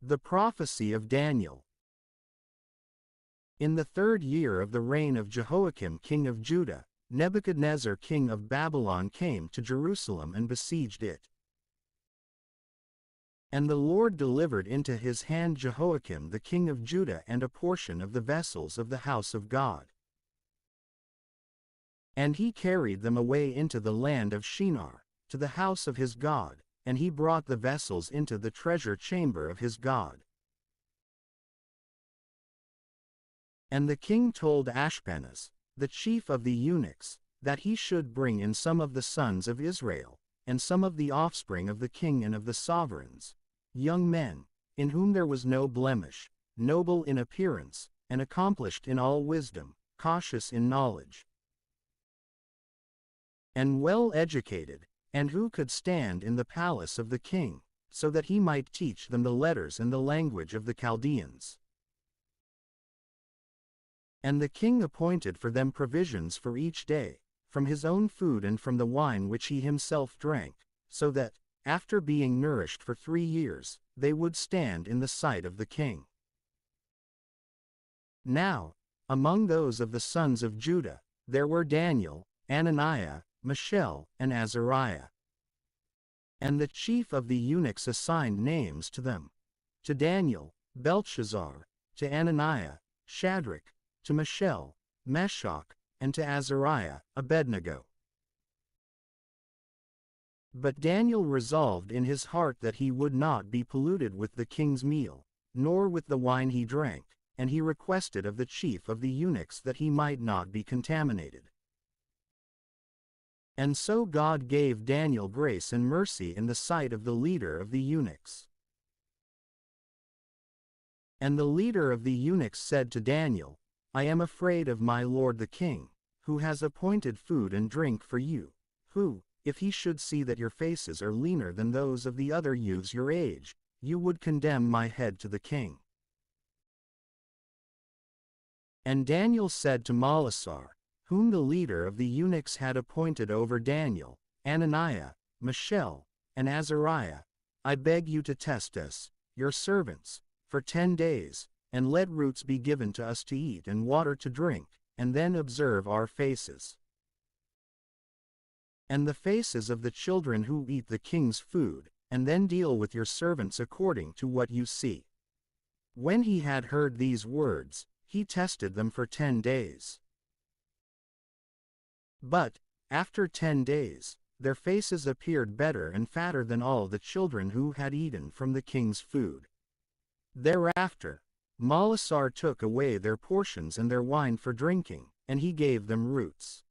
The prophecy of Daniel. In the 3rd year of the reign of Jehoiakim king of Judah, Nebuchadnezzar king of Babylon came to Jerusalem and besieged it. And the Lord delivered into his hand Jehoiakim the king of Judah and a portion of the vessels of the house of God. And he carried them away into the land of Shinar, to the house of his God, and he brought the vessels into the treasure chamber of his God. And the king told Ashpenaz, the chief of the eunuchs, that he should bring in some of the sons of Israel, and some of the offspring of the king and of the sovereigns, young men, in whom there was no blemish, noble in appearance, and accomplished in all wisdom, cautious in knowledge, and well educated, and who could stand in the palace of the king, so that he might teach them the letters and the language of the Chaldeans. And the king appointed for them provisions for each day, from his own food and from the wine which he himself drank, so that, after being nourished for 3 years, they would stand in the sight of the king. Now, among those of the sons of Judah, there were Daniel, Ananiah, Mishael, and Azariah. And the chief of the eunuchs assigned names to them. To Daniel, Belshazzar; to Ananiah, Shadrach; to Mishael, Meshach; and to Azariah, Abednego. But Daniel resolved in his heart that he would not be polluted with the king's meal, nor with the wine he drank, and he requested of the chief of the eunuchs that he might not be contaminated. And so God gave Daniel grace and mercy in the sight of the leader of the eunuchs. And the leader of the eunuchs said to Daniel, I am afraid of my lord the king, who has appointed food and drink for you, who, if he should see that your faces are leaner than those of the other youths your age, you would condemn my head to the king. And Daniel said to Malisar, whom the leader of the eunuchs had appointed over Daniel, Ananiah, Mishael, and Azariah, I beg you to test us, your servants, for 10 days, and let roots be given to us to eat and water to drink, and then observe our faces, and the faces of the children who eat the king's food, and then deal with your servants according to what you see. When he had heard these words, he tested them for 10 days. But, after 10 days, their faces appeared better and fatter than all the children who had eaten from the king's food. Thereafter, Malisar took away their portions and their wine for drinking, and he gave them roots.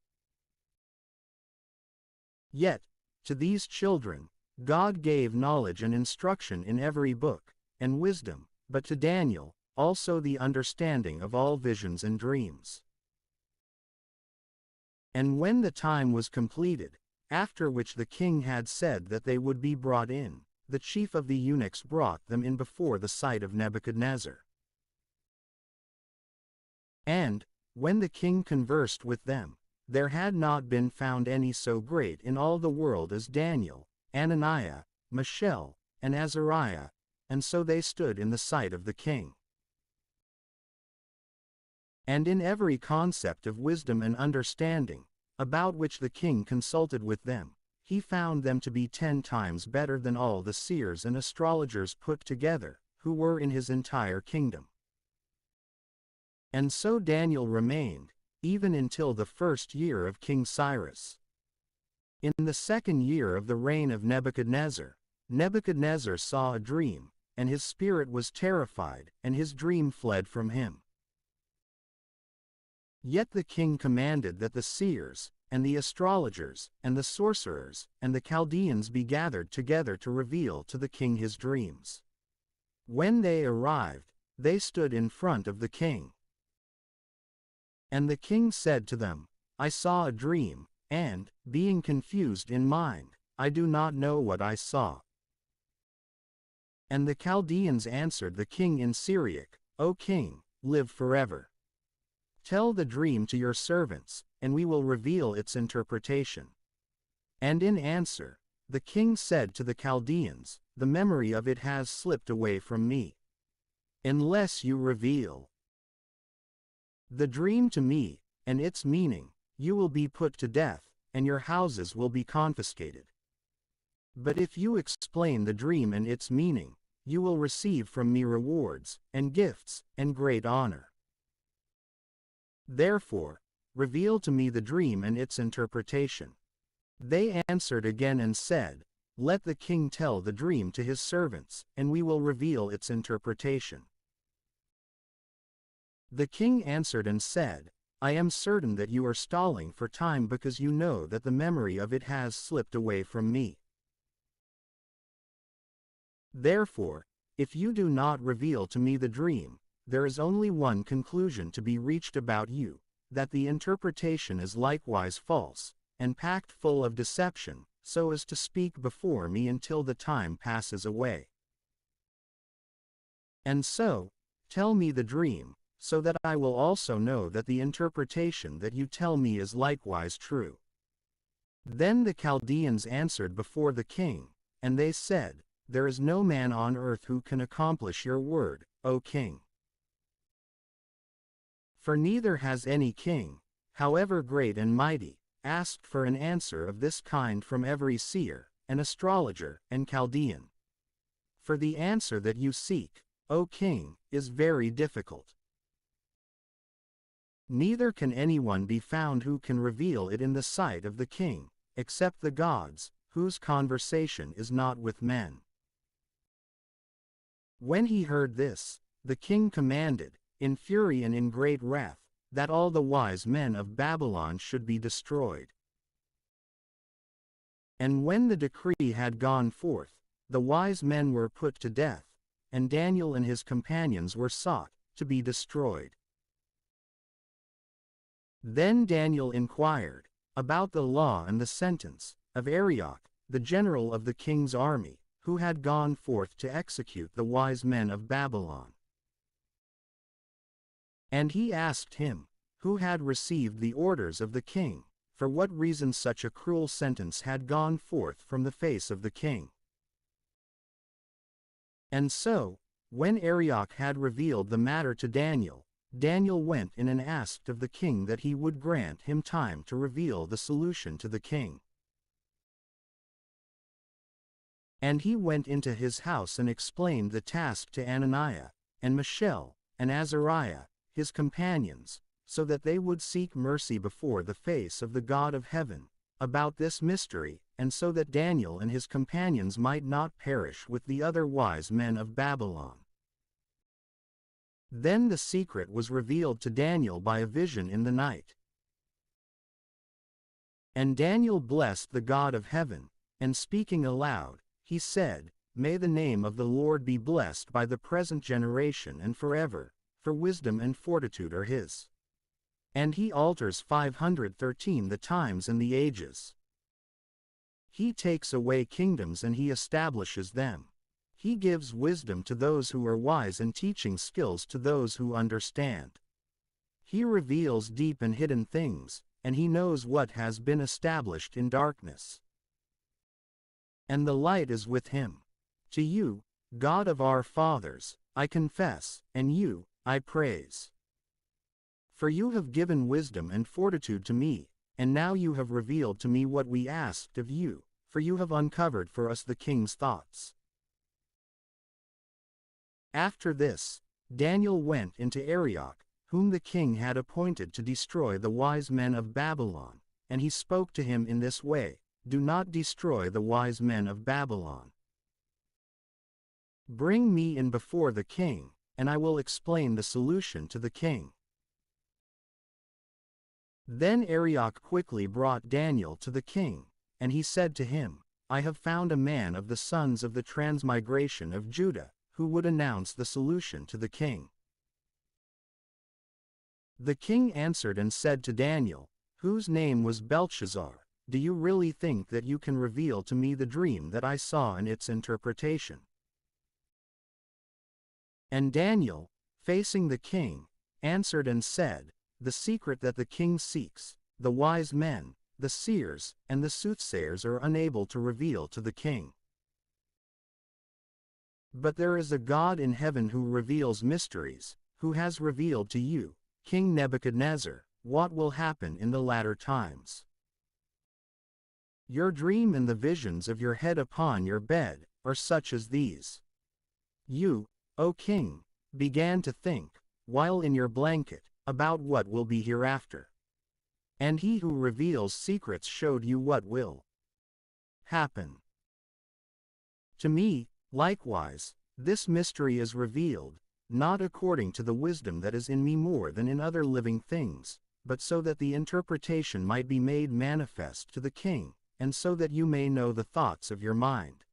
Yet, to these children, God gave knowledge and instruction in every book, and wisdom, but to Daniel, also the understanding of all visions and dreams. And when the time was completed, after which the king had said that they would be brought in, the chief of the eunuchs brought them in before the sight of Nebuchadnezzar. And, when the king conversed with them, there had not been found any so great in all the world as Daniel, Ananiah, Mishael, and Azariah, and so they stood in the sight of the king. And in every concept of wisdom and understanding, about which the king consulted with them, he found them to be 10 times better than all the seers and astrologers put together, who were in his entire kingdom. And so Daniel remained, even until the 1st year of King Cyrus. In the 2nd year of the reign of Nebuchadnezzar, Nebuchadnezzar saw a dream, and his spirit was terrified, and his dream fled from him. Yet the king commanded that the seers, and the astrologers, and the sorcerers, and the Chaldeans be gathered together to reveal to the king his dreams. When they arrived, they stood in front of the king. And the king said to them, I saw a dream, and, being confused in mind, I do not know what I saw. And the Chaldeans answered the king in Syriac, O king, live forever. Tell the dream to your servants, and we will reveal its interpretation. And in answer, the king said to the Chaldeans, the memory of it has slipped away from me. unless you reveal the dream to me, and its meaning, you will be put to death, and your houses will be confiscated. But if you explain the dream and its meaning, you will receive from me rewards, and gifts, and great honor. Therefore, reveal to me the dream and its interpretation. They answered again and said, Let the king tell the dream to his servants, and we will reveal its interpretation. The king answered and said, I am certain that you are stalling for time because you know that the memory of it has slipped away from me. Therefore, if you do not reveal to me the dream, there is only one conclusion to be reached about you, that the interpretation is likewise false, and packed full of deception, so as to speak before me until the time passes away. And so, tell me the dream, so that I will also know that the interpretation that you tell me is likewise true. Then the Chaldeans answered before the king, and they said, There is no man on earth who can accomplish your word, O king. For neither has any king, however great and mighty, asked for an answer of this kind from every seer, and astrologer, and Chaldean. For the answer that you seek, O king, is very difficult. Neither can anyone be found who can reveal it in the sight of the king, except the gods, whose conversation is not with men. When he heard this, the king commanded, in fury and in great wrath, that all the wise men of Babylon should be destroyed. And when the decree had gone forth, the wise men were put to death, and Daniel and his companions were sought, to be destroyed. Then Daniel inquired, about the law and the sentence, of Arioch, the general of the king's army, who had gone forth to execute the wise men of Babylon. And he asked him, who had received the orders of the king, for what reason such a cruel sentence had gone forth from the face of the king. And so, when Arioch had revealed the matter to Daniel, Daniel went in and asked of the king that he would grant him time to reveal the solution to the king. And he went into his house and explained the task to Ananiah, and Mishael, and Azariah, his companions, so that they would seek mercy before the face of the God of heaven, about this mystery, and so that Daniel and his companions might not perish with the other wise men of Babylon. Then the secret was revealed to Daniel by a vision in the night. And Daniel blessed the God of heaven, and speaking aloud, he said, May the name of the Lord be blessed by the present generation and forever, for wisdom and fortitude are his. And he alters 513 the times and the ages. He takes away kingdoms and he establishes them. He gives wisdom to those who are wise and teaching skills to those who understand. He reveals deep and hidden things, and he knows what has been established in darkness. And the light is with him. To you, God of our fathers, I confess, and you, I praise. For you have given wisdom and fortitude to me, and now you have revealed to me what we asked of you, for you have uncovered for us the king's thoughts. After this, Daniel went into Arioch, whom the king had appointed to destroy the wise men of Babylon, and he spoke to him in this way, Do not destroy the wise men of Babylon. Bring me in before the king, and I will explain the solution to the king. Then Arioch quickly brought Daniel to the king, and he said to him, I have found a man of the sons of the transmigration of Judah, who would announce the solution to the king. The king answered and said to Daniel, whose name was Belteshazzar, Do you really think that you can reveal to me the dream that I saw and its interpretation? And Daniel, facing the king, answered and said, The secret that the king seeks, the wise men, the seers, and the soothsayers are unable to reveal to the king. But there is a God in heaven who reveals mysteries, who has revealed to you, King Nebuchadnezzar, what will happen in the latter times. Your dream and the visions of your head upon your bed are such as these. You, O king, began to think, while in your blanket, about what will be hereafter. And he who reveals secrets showed you what will happen. To me, likewise, this mystery is revealed, not according to the wisdom that is in me more than in other living things, but so that the interpretation might be made manifest to the king, and so that you may know the thoughts of your mind.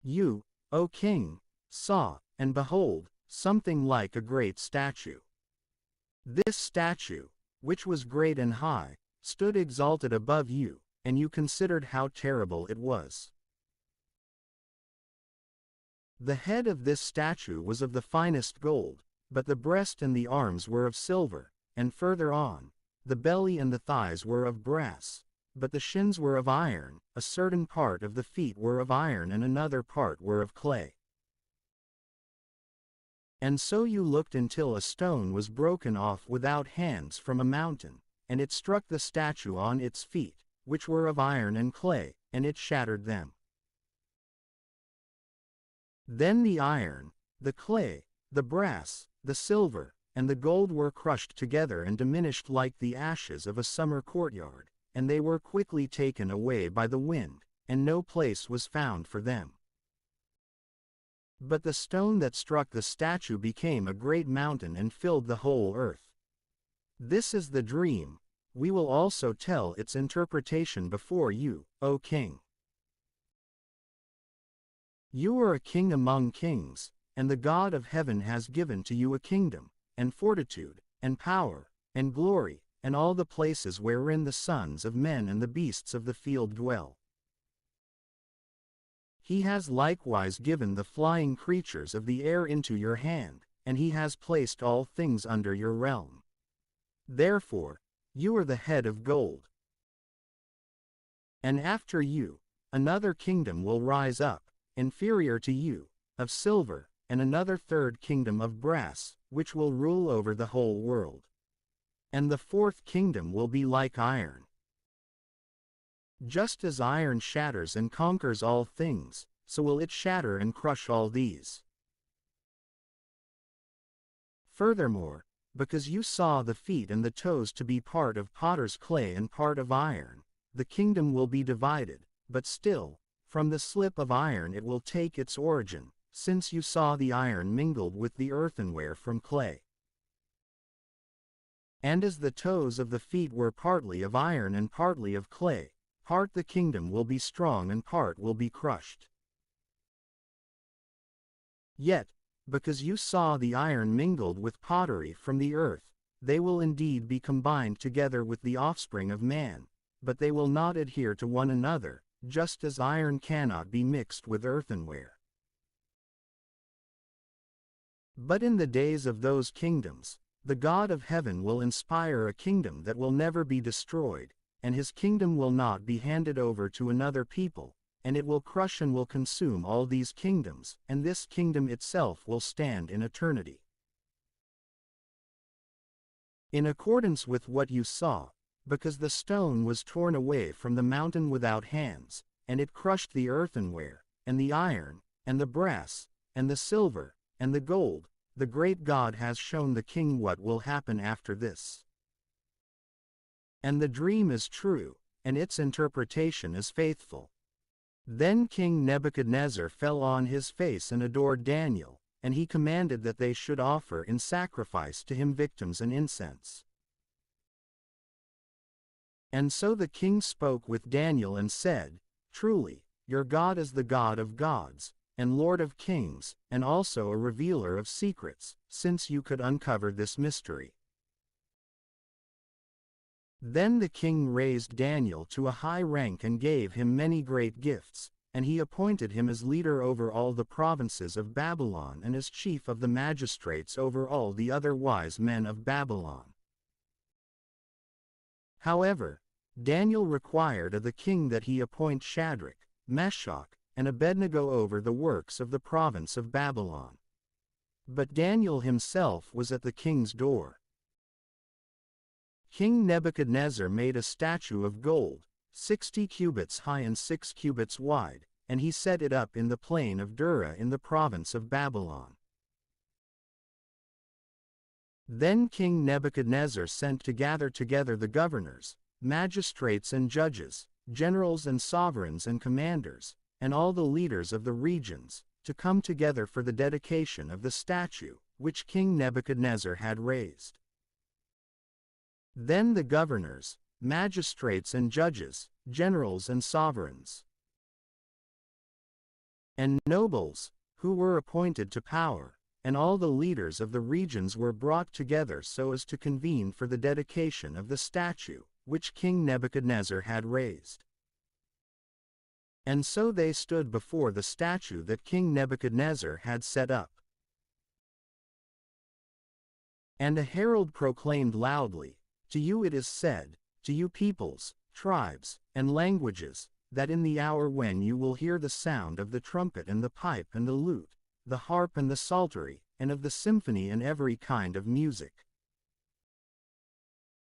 You, O king, saw, and behold, something like a great statue. This statue, which was great and high, stood exalted above you, and you considered how terrible it was. The head of this statue was of the finest gold, but the breast and the arms were of silver, and further on, the belly and the thighs were of brass, but the shins were of iron, a certain part of the feet were of iron and another part were of clay. And so you looked until a stone was broken off without hands from a mountain, and it struck the statue on its feet, which were of iron and clay, and it shattered them. Then the iron, the clay, the brass, the silver, and the gold were crushed together and diminished like the ashes of a summer courtyard, and they were quickly taken away by the wind, and no place was found for them. But the stone that struck the statue became a great mountain and filled the whole earth. This is the dream. We will also tell its interpretation before you, O king. You are a king among kings, and the God of heaven has given to you a kingdom, and fortitude, and power, and glory, and all the places wherein the sons of men and the beasts of the field dwell. He has likewise given the flying creatures of the air into your hand, and he has placed all things under your realm. Therefore, you are the head of gold. And after you, another kingdom will rise up, inferior to you, of silver, and another third kingdom of brass, which will rule over the whole world. And the fourth kingdom will be like iron. Just as iron shatters and conquers all things, so will it shatter and crush all these. Furthermore, because you saw the feet and the toes to be part of potter's clay and part of iron, the kingdom will be divided, but still, from the slip of iron it will take its origin, since you saw the iron mingled with the earthenware from clay. And as the toes of the feet were partly of iron and partly of clay, part the kingdom will be strong and part will be crushed. Yet, because you saw the iron mingled with pottery from the earth, they will indeed be combined together with the offspring of man, but they will not adhere to one another, just as iron cannot be mixed with earthenware. But in the days of those kingdoms, the God of heaven will inspire a kingdom that will never be destroyed, and his kingdom will not be handed over to another people, and it will crush and will consume all these kingdoms, and this kingdom itself will stand in eternity. In accordance with what you saw, because the stone was torn away from the mountain without hands, and it crushed the earthenware, and the iron, and the brass, and the silver, and the gold, the great God has shown the king what will happen after this. And the dream is true, and its interpretation is faithful. Then King Nebuchadnezzar fell on his face and adored Daniel, and he commanded that they should offer in sacrifice to him victims and incense. And so the king spoke with Daniel and said, "Truly, your God is the God of gods, and Lord of kings, and also a revealer of secrets, since you could uncover this mystery." Then the king raised Daniel to a high rank and gave him many great gifts, and he appointed him as leader over all the provinces of Babylon and as chief of the magistrates over all the other wise men of Babylon. However, Daniel required of the king that he appoint Shadrach, Meshach, and Abednego over the works of the province of Babylon. But Daniel himself was at the king's door. King Nebuchadnezzar made a statue of gold, 60 cubits high and 6 cubits wide, and he set it up in the plain of Dura in the province of Babylon. Then King Nebuchadnezzar sent to gather together the governors, magistrates and judges, generals and sovereigns and commanders, and all the leaders of the regions, to come together for the dedication of the statue, which King Nebuchadnezzar had raised. Then the governors, magistrates and judges, generals and sovereigns, and nobles, who were appointed to power, and all the leaders of the regions were brought together so as to convene for the dedication of the statue, which King Nebuchadnezzar had raised. And so they stood before the statue that King Nebuchadnezzar had set up. And a herald proclaimed loudly, "To you it is said, to you peoples, tribes, and languages, that in the hour when you will hear the sound of the trumpet and the pipe and the lute, the harp and the psaltery, and of the symphony and every kind of music,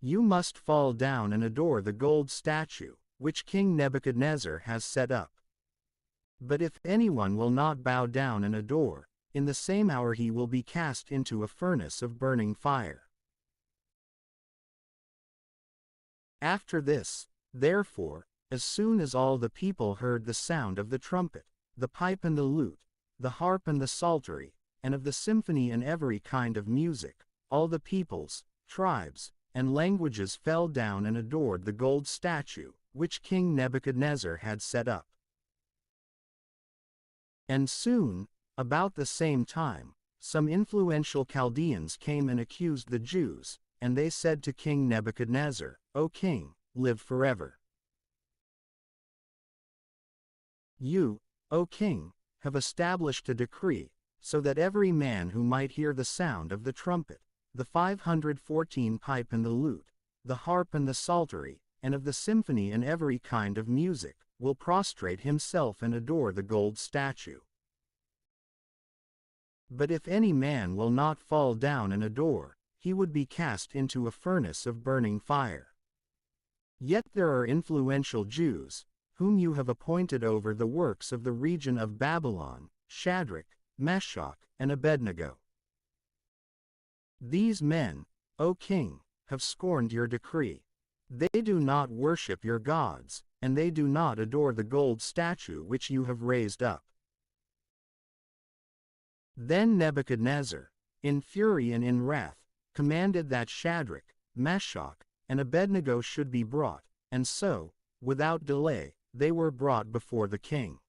you must fall down and adore the gold statue, which King Nebuchadnezzar has set up. But if anyone will not bow down and adore, in the same hour he will be cast into a furnace of burning fire." After this, therefore, as soon as all the people heard the sound of the trumpet, the pipe and the lute, the harp and the psaltery, and of the symphony and every kind of music, all the peoples, tribes, and languages fell down and adored the gold statue, which King Nebuchadnezzar had set up. And soon, about the same time, some influential Chaldeans came and accused the Jews, and they said to King Nebuchadnezzar, "O king, live forever. You, O king, have established a decree, so that every man who might hear the sound of the trumpet, the 514 pipe and the lute, the harp and the psaltery, and of the symphony and every kind of music, will prostrate himself and adore the gold statue. But if any man will not fall down and adore, he would be cast into a furnace of burning fire. Yet there are influential Jews, whom you have appointed over the works of the region of Babylon, Shadrach, Meshach, and Abednego. These men, O king, have scorned your decree. They do not worship your gods, and they do not adore the gold statue which you have raised up." Then Nebuchadnezzar, in fury and in wrath, commanded that Shadrach, Meshach, and Abednego should be brought, and so, without delay, they were brought before the king.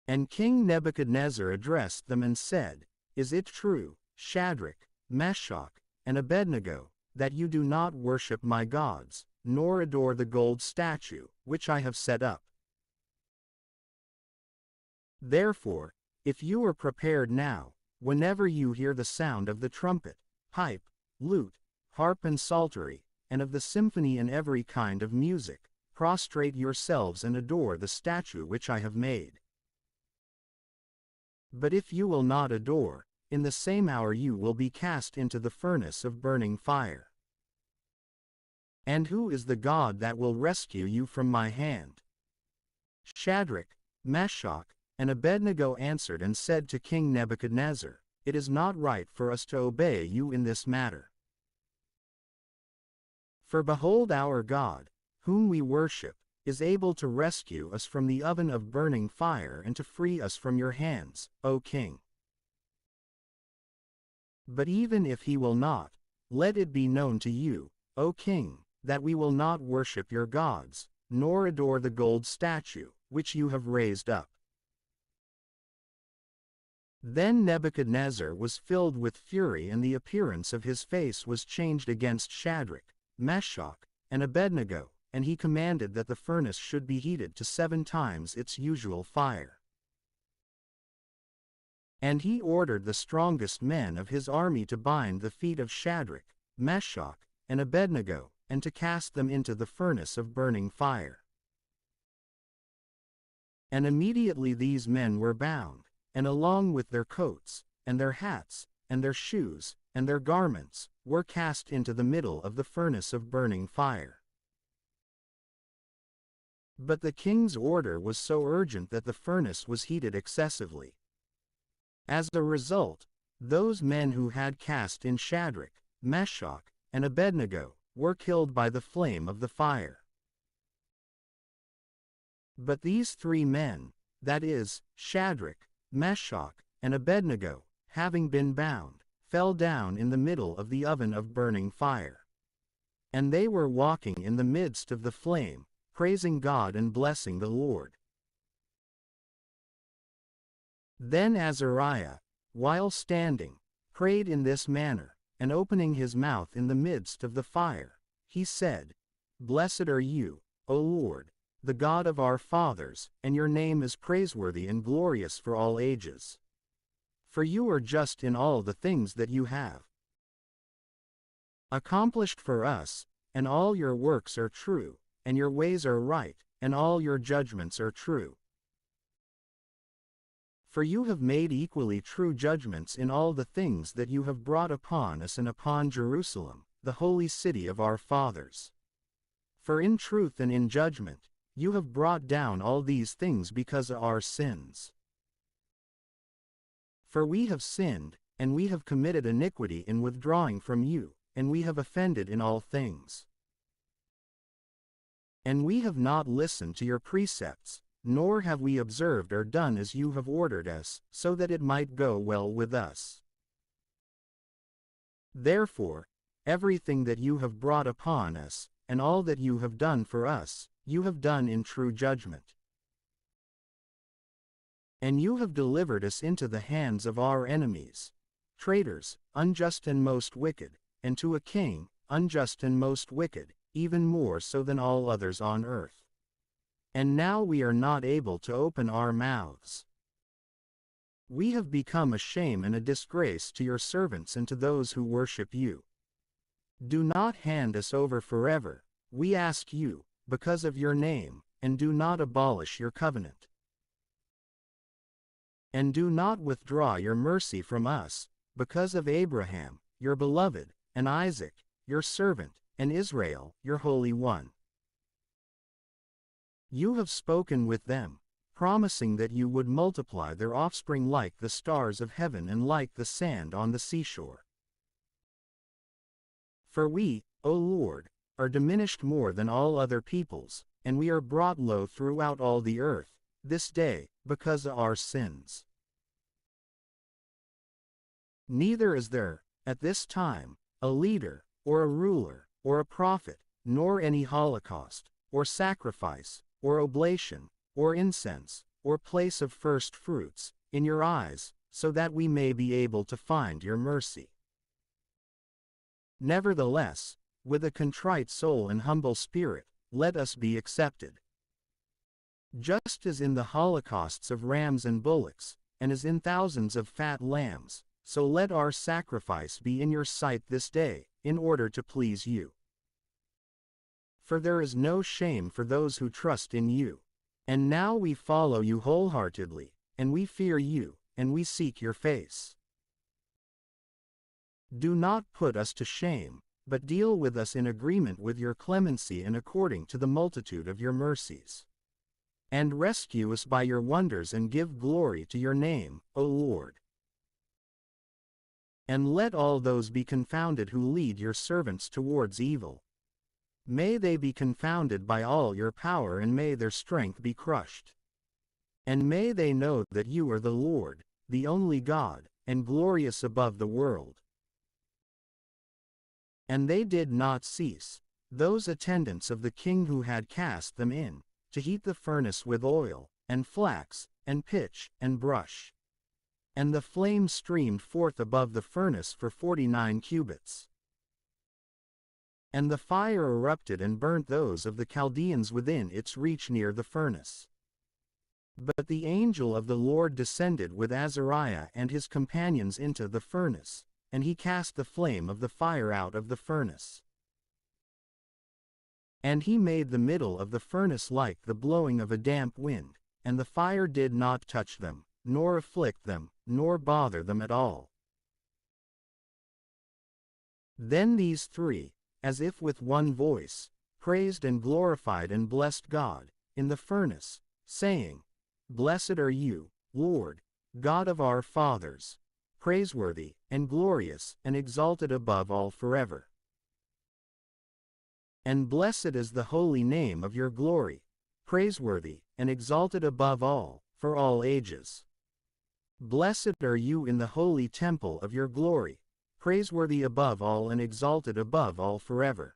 And King Nebuchadnezzar addressed them and said, "Is it true, Shadrach, Meshach, and Abednego, that you do not worship my gods, nor adore the gold statue, which I have set up? Therefore, if you are prepared now, whenever you hear the sound of the trumpet, pipe, lute, harp and psaltery, and of the symphony and every kind of music, prostrate yourselves and adore the statue which I have made. But if you will not adore, in the same hour you will be cast into the furnace of burning fire. And who is the God that will rescue you from my hand?" Shadrach, Meshach, and Abednego answered and said to King Nebuchadnezzar, "It is not right for us to obey you in this matter. For behold, our God, whom we worship, is able to rescue us from the oven of burning fire and to free us from your hands, O king. But even if he will not, let it be known to you, O king, that we will not worship your gods, nor adore the gold statue, which you have raised up." Then Nebuchadnezzar was filled with fury, and the appearance of his face was changed against Shadrach, Meshach, and Abednego, and he commanded that the furnace should be heated to 7 times its usual fire. And he ordered the strongest men of his army to bind the feet of Shadrach, Meshach, and Abednego, and to cast them into the furnace of burning fire. And immediately these men were bound, and along with their coats, and their hats, and their shoes, and their garments, were cast into the middle of the furnace of burning fire. But the king's order was so urgent that the furnace was heated excessively. As a result, those men who had cast in Shadrach, Meshach, and Abednego were killed by the flame of the fire. But these three men, that is, Shadrach, Meshach, and Abednego, having been bound, fell down in the middle of the oven of burning fire. And they were walking in the midst of the flame, praising God and blessing the Lord. Then Azariah, while standing, prayed in this manner, and opening his mouth in the midst of the fire, he said, Blessed are you, O Lord, the God of our fathers, and your name is praiseworthy and glorious for all ages. For you are just in all the things that you have accomplished for us, and all your works are true, and your ways are right, and all your judgments are true. For you have made equally true judgments in all the things that you have brought upon us and upon Jerusalem, the holy city of our fathers. For in truth and in judgment, you have brought down all these things because of our sins. For we have sinned, and we have committed iniquity in withdrawing from you, and we have offended in all things. And we have not listened to your precepts, nor have we observed or done as you have ordered us, so that it might go well with us. Therefore, everything that you have brought upon us, and all that you have done for us, you have done in true judgment. And you have delivered us into the hands of our enemies, traitors, unjust and most wicked, and to a king, unjust and most wicked, even more so than all others on earth. And now we are not able to open our mouths. We have become a shame and a disgrace to your servants and to those who worship you. Do not hand us over forever, we ask you, because of your name, and do not abolish your covenant. And do not withdraw your mercy from us, because of Abraham, your beloved, and Isaac, your servant, and Israel, your Holy One. You have spoken with them, promising that you would multiply their offspring like the stars of heaven and like the sand on the seashore. For we, O Lord, are diminished more than all other peoples, and we are brought low throughout all the earth, this day, because of our sins. Neither is there, at this time, a leader, or a ruler, or a prophet, nor any holocaust, or sacrifice, or oblation, or incense, or place of first fruits, in your eyes, so that we may be able to find your mercy. Nevertheless, with a contrite soul and humble spirit, let us be accepted. Just as in the holocausts of rams and bullocks, and as in thousands of fat lambs, so let our sacrifice be in your sight this day, in order to please you. For there is no shame for those who trust in you. And now we follow you wholeheartedly, and we fear you, and we seek your face. Do not put us to shame, but deal with us in agreement with your clemency and according to the multitude of your mercies. And rescue us by your wonders and give glory to your name, O Lord. And let all those be confounded who lead your servants towards evil. May they be confounded by all your power, and may their strength be crushed. And may they know that you are the Lord, the only God, and glorious above the world. And they did not cease, those attendants of the king who had cast them in, to heat the furnace with oil, and flax, and pitch, and brush. And the flame streamed forth above the furnace for 49 cubits. And the fire erupted and burnt those of the Chaldeans within its reach near the furnace. But the angel of the Lord descended with Azariah and his companions into the furnace, and he cast the flame of the fire out of the furnace. And he made the middle of the furnace like the blowing of a damp wind, and the fire did not touch them, nor afflict them, nor bother them at all. Then these three, as if with one voice, praised and glorified and blessed God, in the furnace, saying, Blessed are you, Lord, God of our fathers, praiseworthy, and glorious, and exalted above all forever. And blessed is the holy name of your glory, praiseworthy, and exalted above all, for all ages. Blessed are you in the holy temple of your glory, praiseworthy above all and exalted above all forever.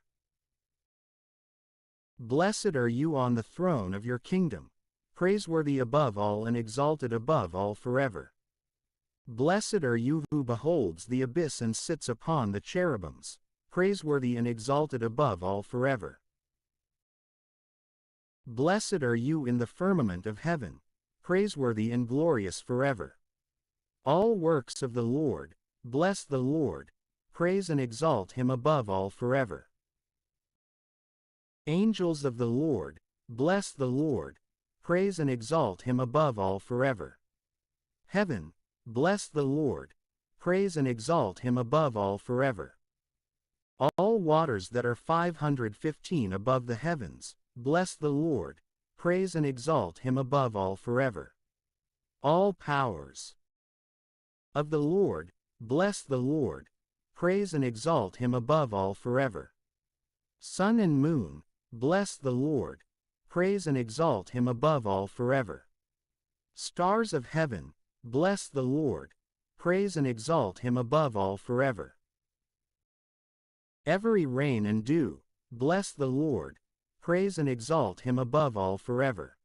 Blessed are you on the throne of your kingdom, praiseworthy above all and exalted above all forever. Blessed are you who beholds the abyss and sits upon the cherubims, praiseworthy and exalted above all forever. Blessed are you in the firmament of heaven, praiseworthy and glorious forever. All works of the Lord, bless the Lord, praise and exalt him above all forever. Angels of the Lord, bless the Lord, praise and exalt him above all forever. Heaven, bless the Lord, praise and exalt him above all forever. All waters that are 515 above the heavens, bless the Lord, praise and exalt him above all forever. All powers of the Lord, bless the Lord, praise and exalt him above all forever. Sun and moon, bless the Lord, praise and exalt him above all forever. Stars of heaven, bless the Lord, praise and exalt him above all forever. Every rain and dew, bless the Lord, praise and exalt him above all forever.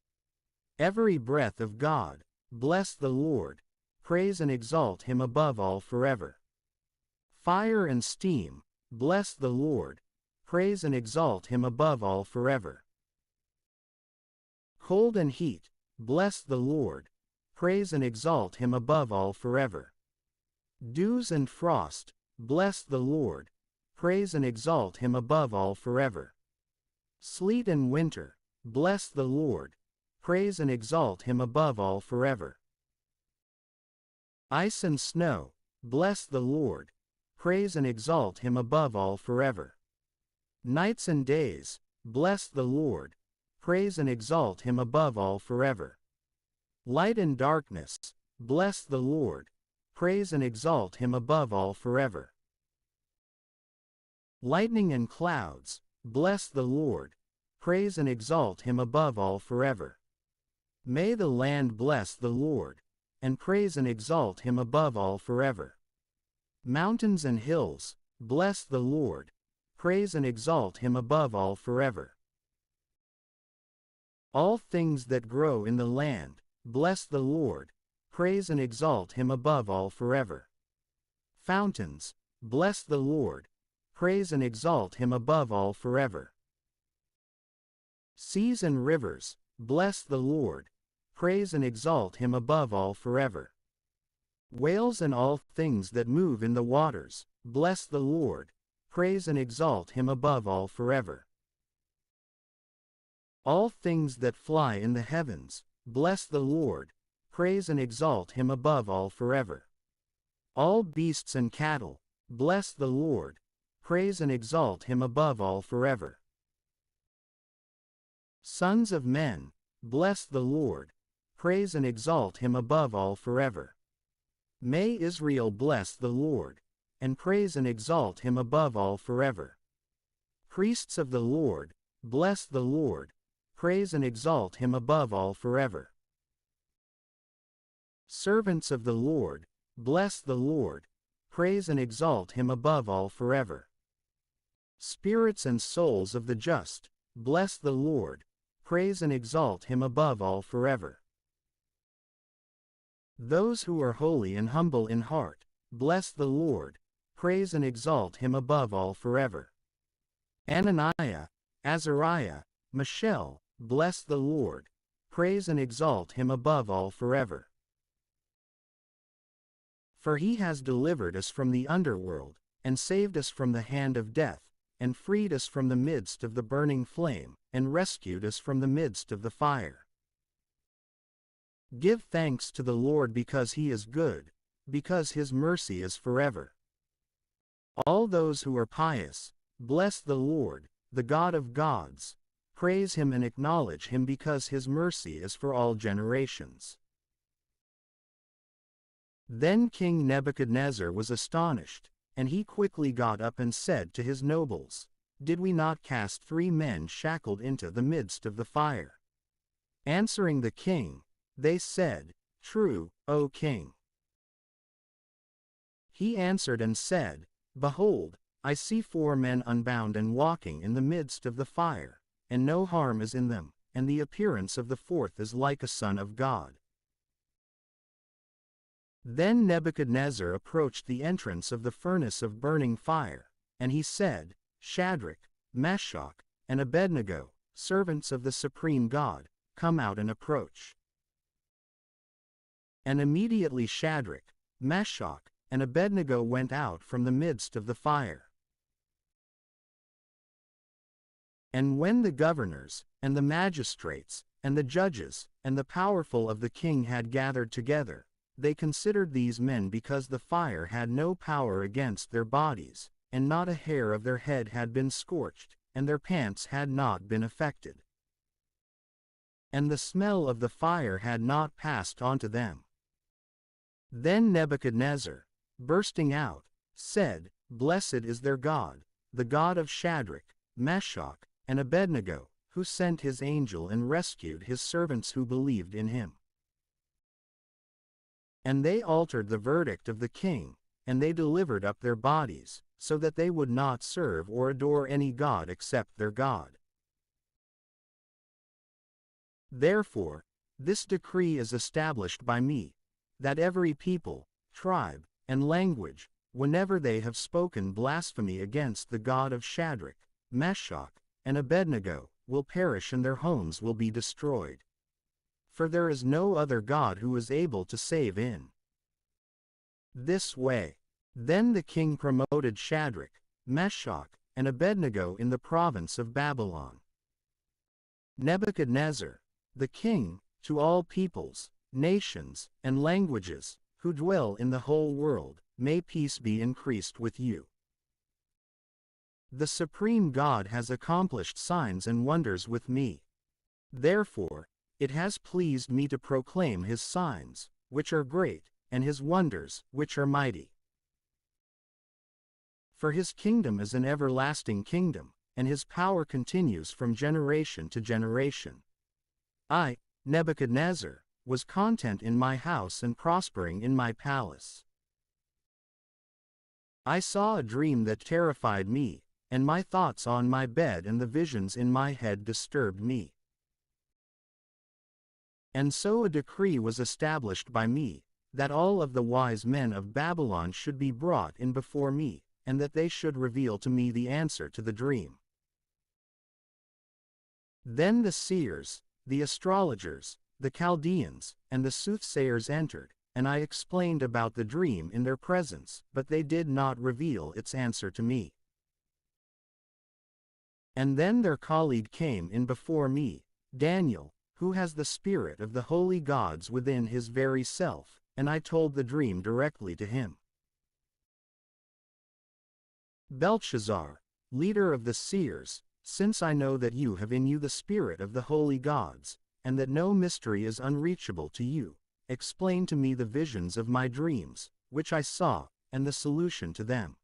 Every breath of God, bless the Lord, praise and exalt him above all forever. Fire and steam, bless the Lord, praise and exalt him above all forever. Cold and heat, bless the Lord, praise and exalt him above all forever. Dews and frost, bless the Lord, praise and exalt him above all forever. Sleet and winter, bless the Lord, praise and exalt him above all forever. Ice and snow, bless the Lord, praise and exalt him above all forever. Nights and days, bless the Lord, praise and exalt him above all forever. Light and darkness, bless the Lord, praise and exalt him above all forever. Lightning and clouds, bless the Lord, praise and exalt him above all forever. May the land bless the Lord, and praise and exalt him above all forever. Mountains and hills, bless the Lord, praise and exalt him above all forever. All things that grow in the land, bless the Lord, praise and exalt him above all forever. Fountains, bless the Lord, praise and exalt him above all forever. Seas and rivers, bless the Lord, praise and exalt him above all forever. Whales and all things that move in the waters, bless the Lord, praise and exalt him above all forever. All things that fly in the heavens, bless the Lord, praise and exalt him above all forever. All beasts and cattle, bless the Lord, praise and exalt him above all forever. Sons of men, bless the Lord, praise and exalt him above all forever. May Israel bless the Lord, and praise and exalt him above all forever. Priests of the Lord, bless the Lord, praise and exalt him above all forever. Servants of the Lord, bless the Lord, praise and exalt him above all forever. Spirits and souls of the just, bless the Lord, praise and exalt him above all forever. Those who are holy and humble in heart, bless the Lord, praise and exalt him above all forever. Ananiah, Azariah, Mishael, bless the Lord, praise and exalt him above all forever. For he has delivered us from the underworld, and saved us from the hand of death, and freed us from the midst of the burning flame, and rescued us from the midst of the fire. Give thanks to the Lord because he is good, because his mercy is forever. All those who are pious, bless the Lord, the God of gods. Praise him and acknowledge him because his mercy is for all generations. Then King Nebuchadnezzar was astonished, and he quickly got up and said to his nobles, Did we not cast 3 men shackled into the midst of the fire? Answering the king, they said, True, O king. He answered and said, Behold, I see 4 men unbound and walking in the midst of the fire, and no harm is in them, and the appearance of the 4th is like a son of God. Then Nebuchadnezzar approached the entrance of the furnace of burning fire, and he said, Shadrach, Meshach, and Abednego, servants of the supreme God, come out and approach. And immediately Shadrach, Meshach, and Abednego went out from the midst of the fire. And when the governors, and the magistrates, and the judges, and the powerful of the king had gathered together, they considered these men because the fire had no power against their bodies, and not a hair of their head had been scorched, and their pants had not been affected. And the smell of the fire had not passed on to them. Then Nebuchadnezzar, bursting out, said, Blessed is their God, the God of Shadrach, Meshach, and Abednego, who sent his angel and rescued his servants who believed in him. And they altered the verdict of the king, and they delivered up their bodies, so that they would not serve or adore any god except their God. Therefore, this decree is established by me, that every people, tribe, and language, whenever they have spoken blasphemy against the God of Shadrach, Meshach, and Abednego, will perish and their homes will be destroyed. For there is no other God who is able to save in this way. Then the king promoted Shadrach, Meshach, and Abednego in the province of Babylon. Nebuchadnezzar, the king, to all peoples, nations, and languages, who dwell in the whole world, may peace be increased with you. The supreme God has accomplished signs and wonders with me. Therefore, it has pleased me to proclaim his signs, which are great, and his wonders, which are mighty. For his kingdom is an everlasting kingdom, and his power continues from generation to generation. I, Nebuchadnezzar, was content in my house and prospering in my palace. I saw a dream that terrified me, and my thoughts on my bed and the visions in my head disturbed me. And so a decree was established by me, that all of the wise men of Babylon should be brought in before me, and that they should reveal to me the answer to the dream. Then the seers, the astrologers, the Chaldeans, and the soothsayers entered, and I explained about the dream in their presence, but they did not reveal its answer to me. And then their colleague came in before me, Daniel, who has the spirit of the holy gods within his very self, and I told the dream directly to him. Belshazzar, leader of the seers, since I know that you have in you the spirit of the holy gods, and that no mystery is unreachable to you, explain to me the visions of my dreams, which I saw, and the solution to them.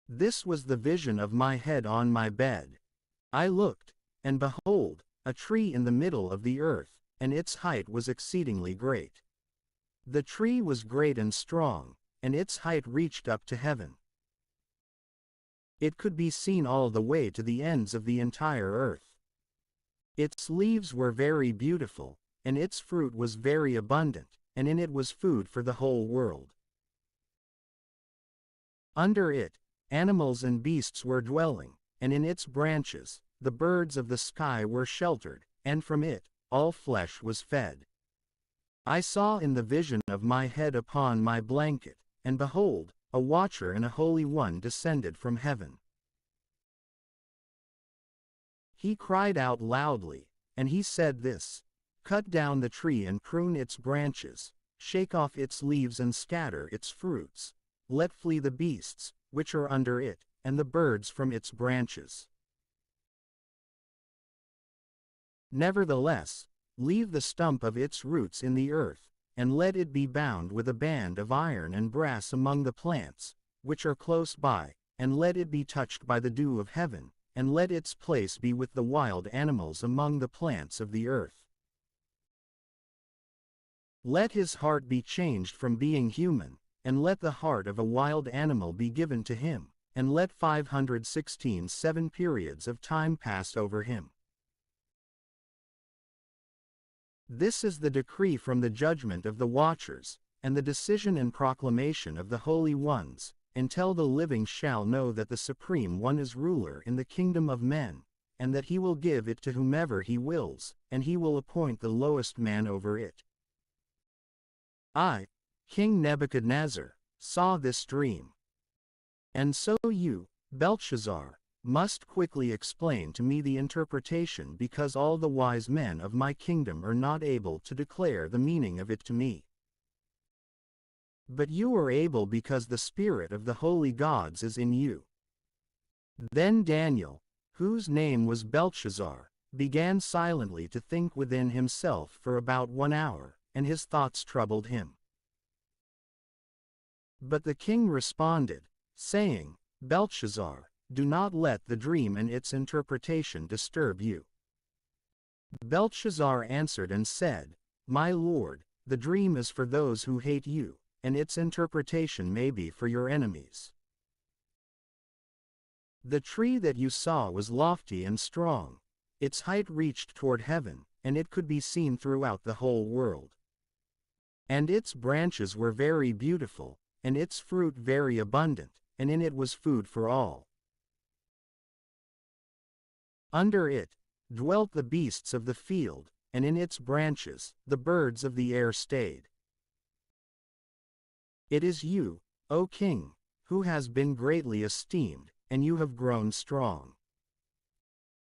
This was the vision of my head on my bed. I looked, and behold, a tree in the middle of the earth, and its height was exceedingly great. The tree was great and strong, and its height reached up to heaven. It could be seen all the way to the ends of the entire earth. Its leaves were very beautiful, and its fruit was very abundant, and in it was food for the whole world. Under it, animals and beasts were dwelling, and in its branches, the birds of the sky were sheltered, and from it, all flesh was fed. I saw in the vision of my head upon my blanket, and behold, a watcher and a holy one descended from heaven. He cried out loudly, and he said this, Cut down the tree and prune its branches, shake off its leaves and scatter its fruits. Let flee the beasts, which are under it, and the birds from its branches. Nevertheless, leave the stump of its roots in the earth, and let it be bound with a band of iron and brass among the plants, which are close by, and let it be touched by the dew of heaven, and let its place be with the wild animals among the plants of the earth. Let his heart be changed from being human, and let the heart of a wild animal be given to him, and let 516 periods of time pass over him. This is the decree from the judgment of the watchers, and the decision and proclamation of the holy ones, until the living shall know that the Supreme One is ruler in the kingdom of men, and that he will give it to whomever he wills, and he will appoint the lowest man over it. I, King Nebuchadnezzar, saw this dream. And so you, Belshazzar, must quickly explain to me the interpretation, because all the wise men of my kingdom are not able to declare the meaning of it to me. But you are able because the spirit of the holy gods is in you. Then Daniel, whose name was Belshazzar, began silently to think within himself for about 1 hour, and his thoughts troubled him. But the king responded, saying, Belshazzar, do not let the dream and its interpretation disturb you. Belshazzar answered and said, My lord, the dream is for those who hate you, and its interpretation may be for your enemies. The tree that you saw was lofty and strong. Its height reached toward heaven, and it could be seen throughout the whole world. And its branches were very beautiful, and its fruit very abundant, and in it was food for all. Under it dwelt the beasts of the field, and in its branches the birds of the air stayed. It is you, O king, who has been greatly esteemed, and you have grown strong.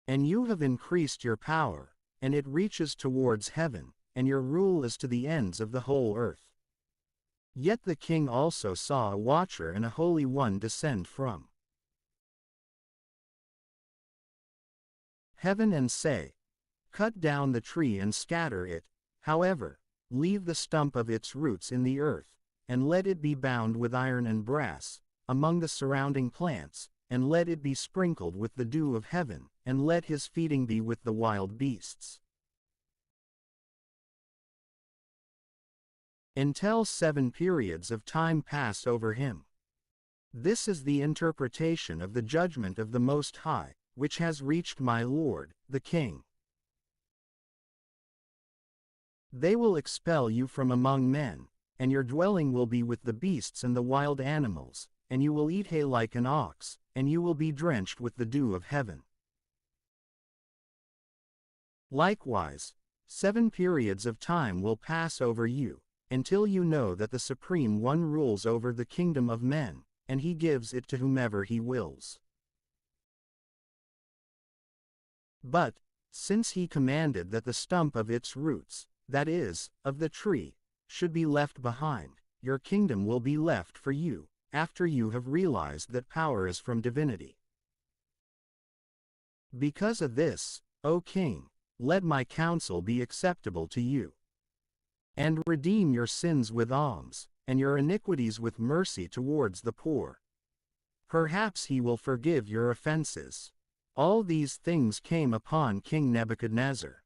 And you have increased your power, and it reaches towards heaven, and your rule is to the ends of the whole earth. Yet the king also saw a watcher and a holy one descend from heaven and say, Cut down the tree and scatter it, however, leave the stump of its roots in the earth, and let it be bound with iron and brass, among the surrounding plants, and let it be sprinkled with the dew of heaven, and let his feeding be with the wild beasts. Until 7 periods of time pass over him. This is the interpretation of the judgment of the Most High, which has reached my lord, the king. They will expel you from among men, and your dwelling will be with the beasts and the wild animals, and you will eat hay like an ox, and you will be drenched with the dew of heaven. Likewise, 7 periods of time will pass over you, until you know that the Supreme One rules over the kingdom of men, and he gives it to whomever he wills. But, since he commanded that the stump of its roots, that is, of the tree, should be left behind, your kingdom will be left for you, after you have realized that power is from divinity. Because of this, O king, let my counsel be acceptable to you. And redeem your sins with alms, and your iniquities with mercy towards the poor. Perhaps he will forgive your offenses. All these things came upon King Nebuchadnezzar.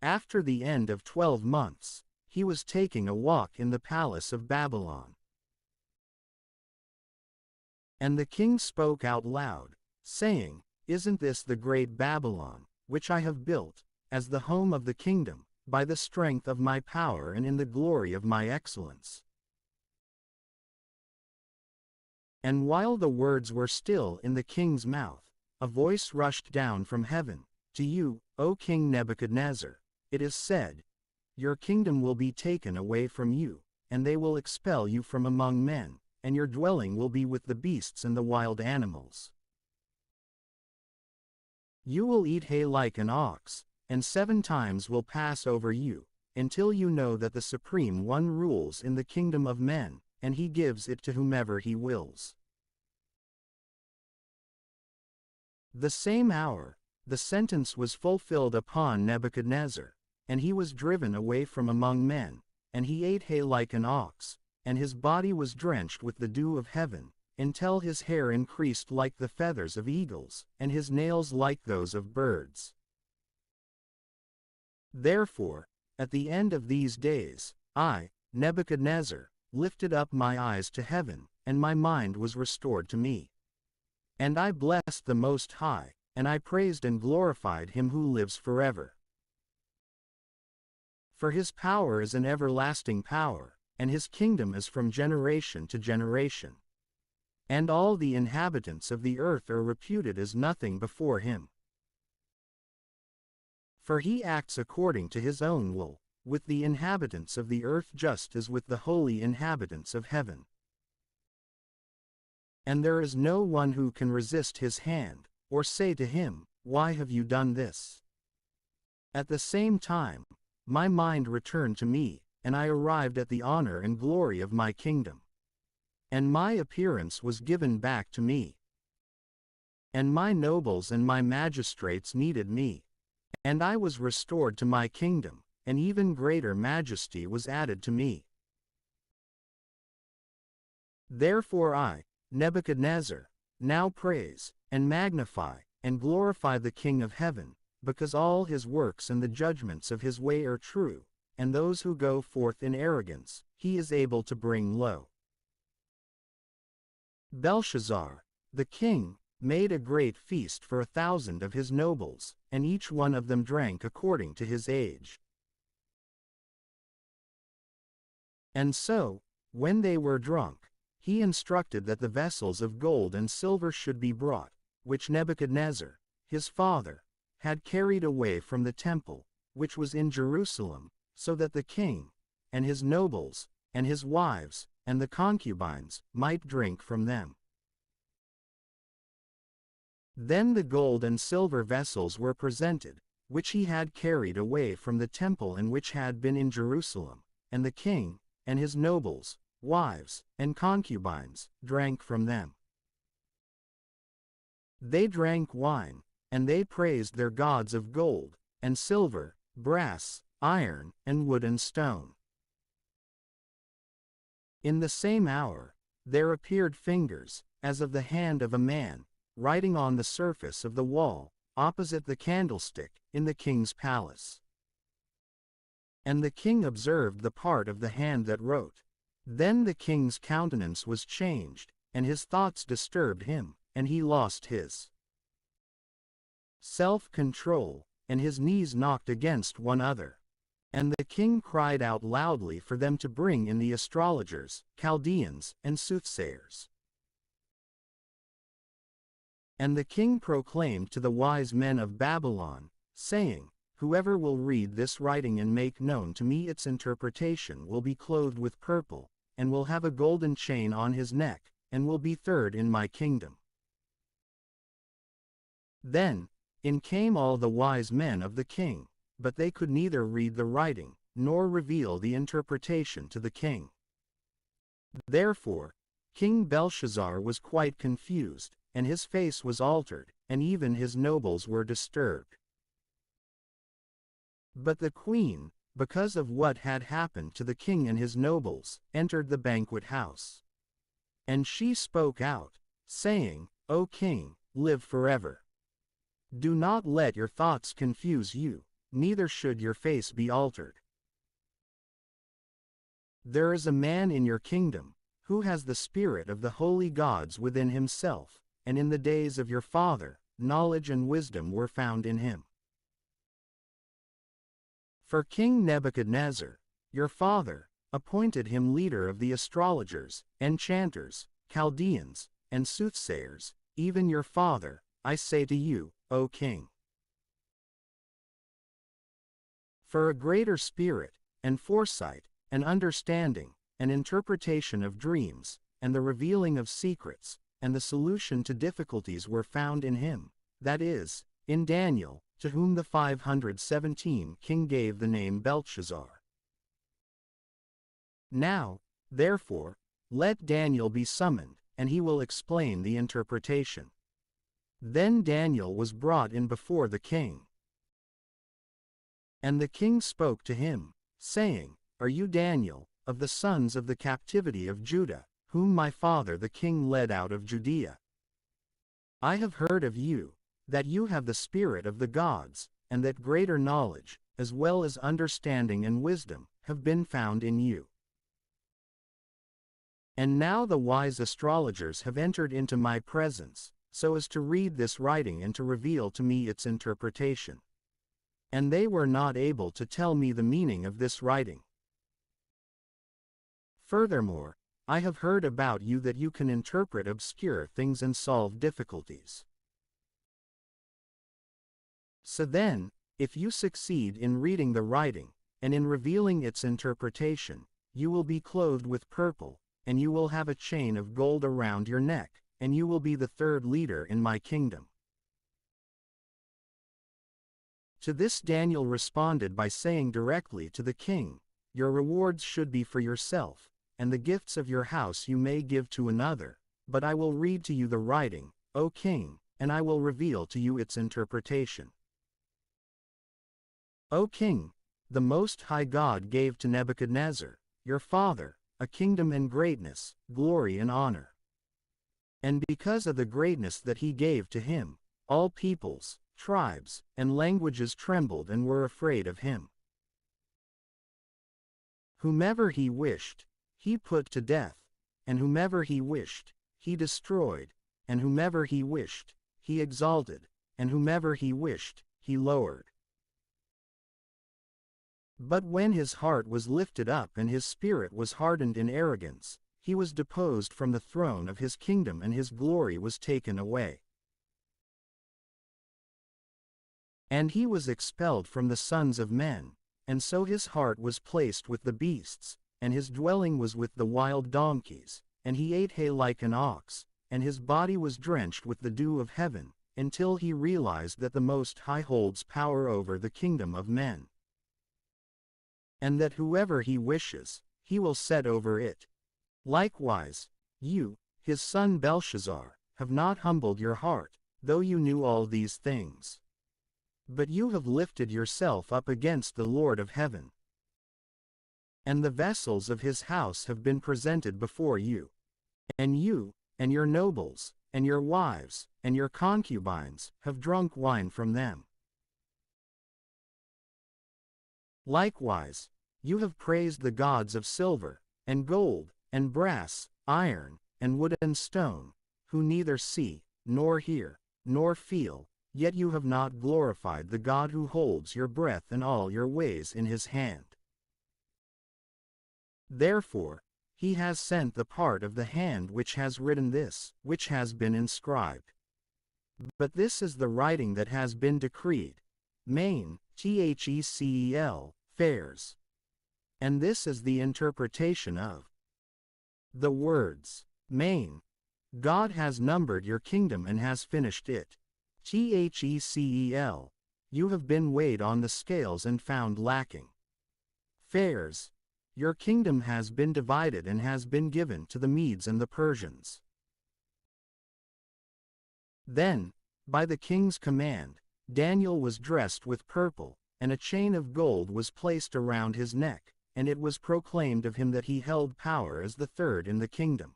After the end of 12 months, he was taking a walk in the palace of Babylon. And the king spoke out loud, saying, Isn't this the great Babylon, which I have built, as the home of the kingdom, by the strength of my power and in the glory of my excellence? And while the words were still in the king's mouth, a voice rushed down from heaven, To you, O King Nebuchadnezzar, it is said, Your kingdom will be taken away from you, and they will expel you from among men, and your dwelling will be with the beasts and the wild animals. You will eat hay like an ox, and 7 times will pass over you, until you know that the Supreme One rules in the kingdom of men, and he gives it to whomever he wills. The same hour, the sentence was fulfilled upon Nebuchadnezzar, and he was driven away from among men, and he ate hay like an ox, and his body was drenched with the dew of heaven, until his hair increased like the feathers of eagles, and his nails like those of birds. Therefore, at the end of these days, I, Nebuchadnezzar, lifted up my eyes to heaven, and my mind was restored to me. And I blessed the Most High, and I praised and glorified him who lives forever. For his power is an everlasting power, and his kingdom is from generation to generation. And all the inhabitants of the earth are reputed as nothing before him. For he acts according to his own will, with the inhabitants of the earth just as with the holy inhabitants of heaven. And there is no one who can resist his hand, or say to him, "Why have you done this?" At the same time, my mind returned to me, and I arrived at the honor and glory of my kingdom. And my appearance was given back to me. And my nobles and my magistrates needed me. And I was restored to my kingdom, and even greater majesty was added to me. Therefore I, Nebuchadnezzar, now praise, and magnify, and glorify the King of heaven, because all his works and the judgments of his way are true, and those who go forth in arrogance, he is able to bring low. Belshazzar, the king, made a great feast for 1,000 of his nobles, and each one of them drank according to his age. And so, when they were drunk, he instructed that the vessels of gold and silver should be brought, which Nebuchadnezzar, his father, had carried away from the temple, which was in Jerusalem, so that the king, and his nobles, and his wives, and the concubines, might drink from them. Then the gold and silver vessels were presented, which he had carried away from the temple and which had been in Jerusalem, and the king, and his nobles, wives, and concubines, drank from them. They drank wine, and they praised their gods of gold, and silver, brass, iron, and wood and stone. In the same hour, there appeared fingers, as of the hand of a man, writing on the surface of the wall, opposite the candlestick, in the king's palace. And the king observed the part of the hand that wrote. Then the king's countenance was changed, and his thoughts disturbed him, and he lost his self-control, and his knees knocked against one another. And the king cried out loudly for them to bring in the astrologers, Chaldeans, and soothsayers. And the king proclaimed to the wise men of Babylon, saying, "Whoever will read this writing and make known to me its interpretation will be clothed with purple, and will have a golden chain on his neck, and will be third in my kingdom." Then, in came all the wise men of the king, but they could neither read the writing, nor reveal the interpretation to the king. Therefore, King Belshazzar was quite confused, and his face was altered, and even his nobles were disturbed. But the queen, because of what had happened to the king and his nobles, entered the banquet house. And she spoke out, saying, "O king, live forever. Do not let your thoughts confuse you, neither should your face be altered. There is a man in your kingdom, who has the spirit of the holy gods within himself, and in the days of your father, knowledge and wisdom were found in him. For King Nebuchadnezzar, your father, appointed him leader of the astrologers, enchanters, Chaldeans, and soothsayers, even your father, I say to you, O king. For a greater spirit, and foresight, and understanding, and interpretation of dreams, and the revealing of secrets, and the solution to difficulties were found in him, that is, in Daniel, to whom the 517 king gave the name Belshazzar. Now, therefore, let Daniel be summoned, and he will explain the interpretation. Then Daniel was brought in before the king. And the king spoke to him, saying, Are you Daniel, of the sons of the captivity of Judah, whom my father the king led out of Judea? I have heard of you, that you have the spirit of the gods, and that greater knowledge, as well as understanding and wisdom, have been found in you. And now the wise astrologers have entered into my presence, so as to read this writing and to reveal to me its interpretation. And they were not able to tell me the meaning of this writing. Furthermore, I have heard about you that you can interpret obscure things and solve difficulties. So then, if you succeed in reading the writing, and in revealing its interpretation, you will be clothed with purple, and you will have a chain of gold around your neck, and you will be the third leader in my kingdom. To this Daniel responded by saying directly to the king, Your rewards should be for yourself, and the gifts of your house you may give to another, but I will read to you the writing, O king, and I will reveal to you its interpretation. O king, the Most High God gave to Nebuchadnezzar, your father, a kingdom and greatness, glory and honor. And because of the greatness that he gave to him, all peoples, tribes, and languages trembled and were afraid of him. Whomever he wished, he put to death, and whomever he wished, he destroyed, and whomever he wished, he exalted, and whomever he wished, he lowered. But when his heart was lifted up and his spirit was hardened in arrogance, he was deposed from the throne of his kingdom and his glory was taken away. And he was expelled from the sons of men, and so his heart was placed with the beasts, and his dwelling was with the wild donkeys, and he ate hay like an ox, and his body was drenched with the dew of heaven, until he realized that the Most High holds power over the kingdom of men, and that whoever he wishes, he will set over it. Likewise, you, his son Belshazzar, have not humbled your heart, though you knew all these things. But you have lifted yourself up against the Lord of heaven. And the vessels of his house have been presented before you. And you, and your nobles, and your wives, and your concubines, have drunk wine from them. Likewise, you have praised the gods of silver, and gold, and brass, iron, and wood and stone, who neither see, nor hear, nor feel, yet you have not glorified the God who holds your breath and all your ways in his hand. Therefore, he has sent the part of the hand which has written this, which has been inscribed. But this is the writing that has been decreed, Main, Thecel, fairs. And this is the interpretation of the words, Main. God has numbered your kingdom and has finished it. Thecel. You have been weighed on the scales and found lacking. Fairs. Your kingdom has been divided and has been given to the Medes and the Persians. Then, by the king's command, Daniel was dressed with purple, and a chain of gold was placed around his neck, and it was proclaimed of him that he held power as the third in the kingdom.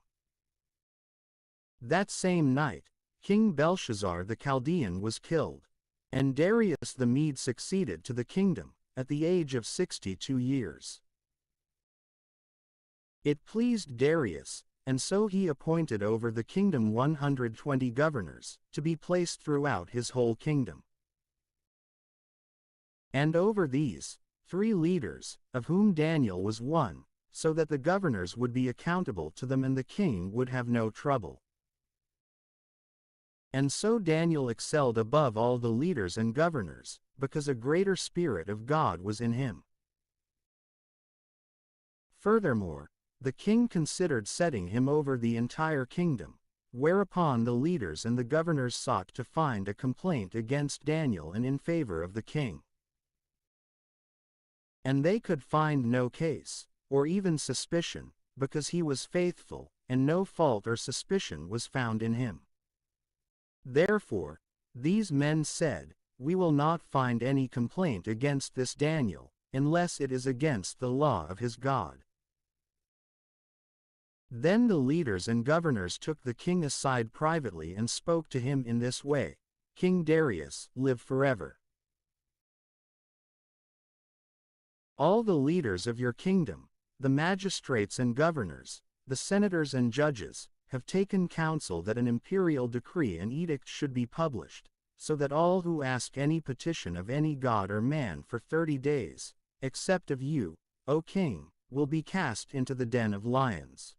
That same night, King Belshazzar the Chaldean was killed, and Darius the Mede succeeded to the kingdom, at the age of 62 years. It pleased Darius, and so he appointed over the kingdom 120 governors, to be placed throughout his whole kingdom. And over these, 3 leaders, of whom Daniel was one, so that the governors would be accountable to them and the king would have no trouble. And so Daniel excelled above all the leaders and governors, because a greater spirit of God was in him. Furthermore, the king considered setting him over the entire kingdom, Whereupon the leaders and the governors sought to find a complaint against Daniel and in favor of the king. And they could find no case, or even suspicion, because he was faithful, and no fault or suspicion was found in him. Therefore, these men said, "We will not find any complaint against this Daniel, unless it is against the law of his God." Then the leaders and governors took the king aside privately and spoke to him in this way, "King Darius, live forever. All the leaders of your kingdom, the magistrates and governors, the senators and judges, have taken counsel that an imperial decree and edict should be published, so that all who ask any petition of any god or man for 30 days, except of you, O king, will be cast into the den of lions.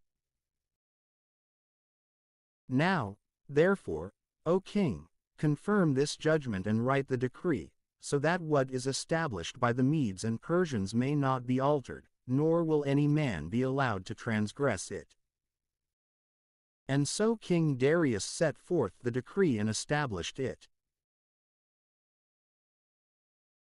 Now, therefore, O king, confirm this judgment and write the decree, so that what is established by the Medes and Persians may not be altered, nor will any man be allowed to transgress it." And so King Darius set forth the decree and established it.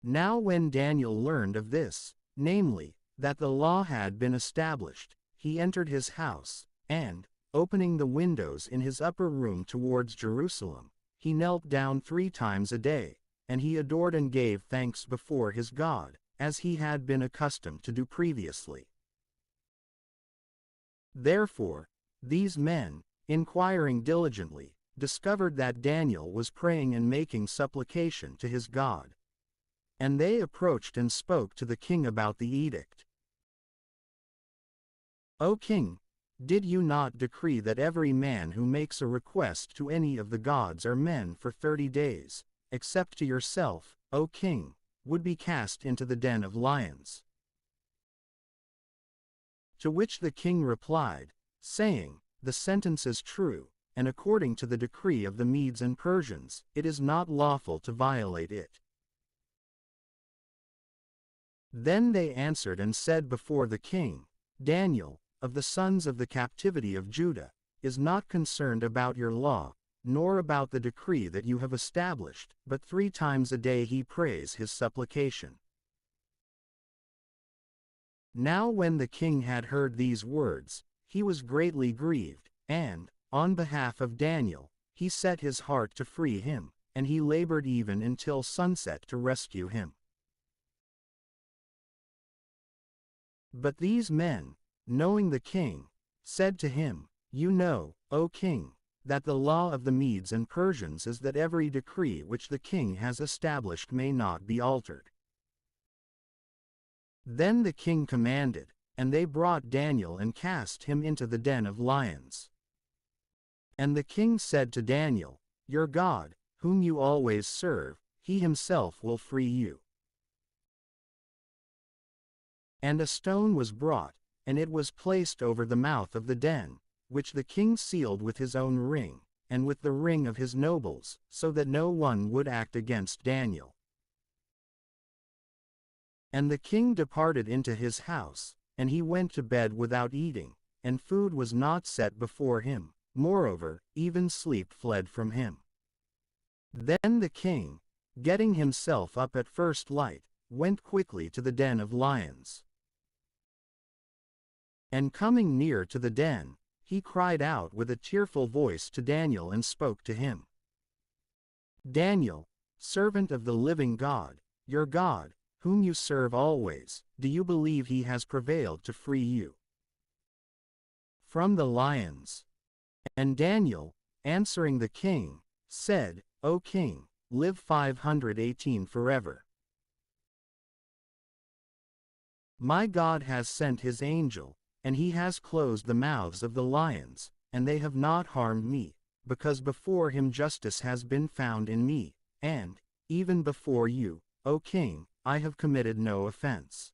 Now when Daniel learned of this, namely, that the law had been established, he entered his house, and, opening the windows in his upper room towards Jerusalem, he knelt down 3 times a day, and he adored and gave thanks before his God, as he had been accustomed to do previously. Therefore, these men, inquiring diligently, discovered that Daniel was praying and making supplication to his God. And they approached and spoke to the king about the edict. "O king, did you not decree that every man who makes a request to any of the gods or men for 30 days, except to yourself, O king, would be cast into the den of lions?" To which the king replied, saying, "The sentence is true, and according to the decree of the Medes and Persians, it is not lawful to violate it." Then they answered and said before the king, "Daniel, of the sons of the captivity of Judah, is not concerned about your law, nor about the decree that you have established, but 3 times a day he prays his supplication." Now when the king had heard these words, he was greatly grieved, and, on behalf of Daniel, he set his heart to free him, and he labored even until sunset to rescue him. But these men, knowing the king, said to him, "You know, O king, that the law of the Medes and Persians is that every decree which the king has established may not be altered." Then the king commanded, and they brought Daniel and cast him into the den of lions. And the king said to Daniel, "Your God, whom you always serve, he himself will free you." And a stone was brought, and it was placed over the mouth of the den, which the king sealed with his own ring, and with the ring of his nobles, so that no one would act against Daniel. And the king departed into his house, and he went to bed without eating, and food was not set before him, moreover, even sleep fled from him. Then the king, getting himself up at first light, went quickly to the den of lions. And coming near to the den, he cried out with a tearful voice to Daniel and spoke to him. "Daniel, servant of the living God, your God, whom you serve always, do you believe he has prevailed to free you from the lions?" And Daniel, answering the king, said, "O king, live 518 forever. My God has sent his angel, and he has closed the mouths of the lions, and they have not harmed me, because before him justice has been found in me, and, even before you, O king, I have committed no offense."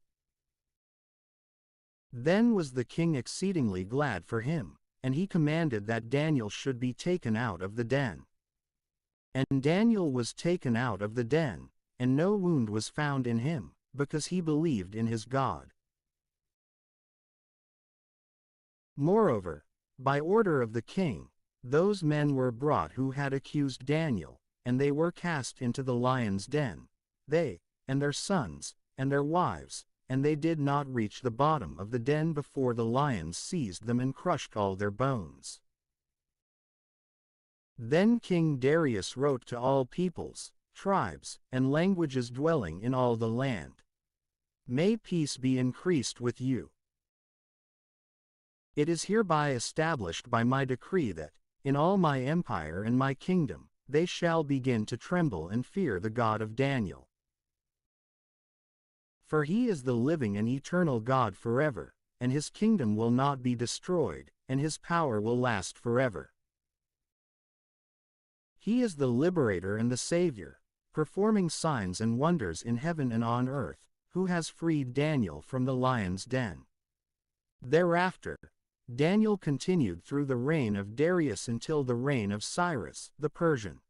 Then was the king exceedingly glad for him, and he commanded that Daniel should be taken out of the den. And Daniel was taken out of the den, and no wound was found in him, because he believed in his God. Moreover, by order of the king, Those men were brought who had accused Daniel, and they were cast into the lion's den, they, and their sons, and their wives, and they did not reach the bottom of the den before the lions seized them and crushed all their bones. Then King Darius wrote to all peoples, tribes, and languages dwelling in all the land. May peace be increased with you. It is hereby established by my decree that, in all my empire and my kingdom, they shall begin to tremble and fear the God of Daniel. For he is the living and eternal God forever, and his kingdom will not be destroyed, and his power will last forever. He is the liberator and the Savior, performing signs and wonders in heaven and on earth, who has freed Daniel from the lion's den. Thereafter, Daniel continued through the reign of Darius until the reign of Cyrus, the Persian.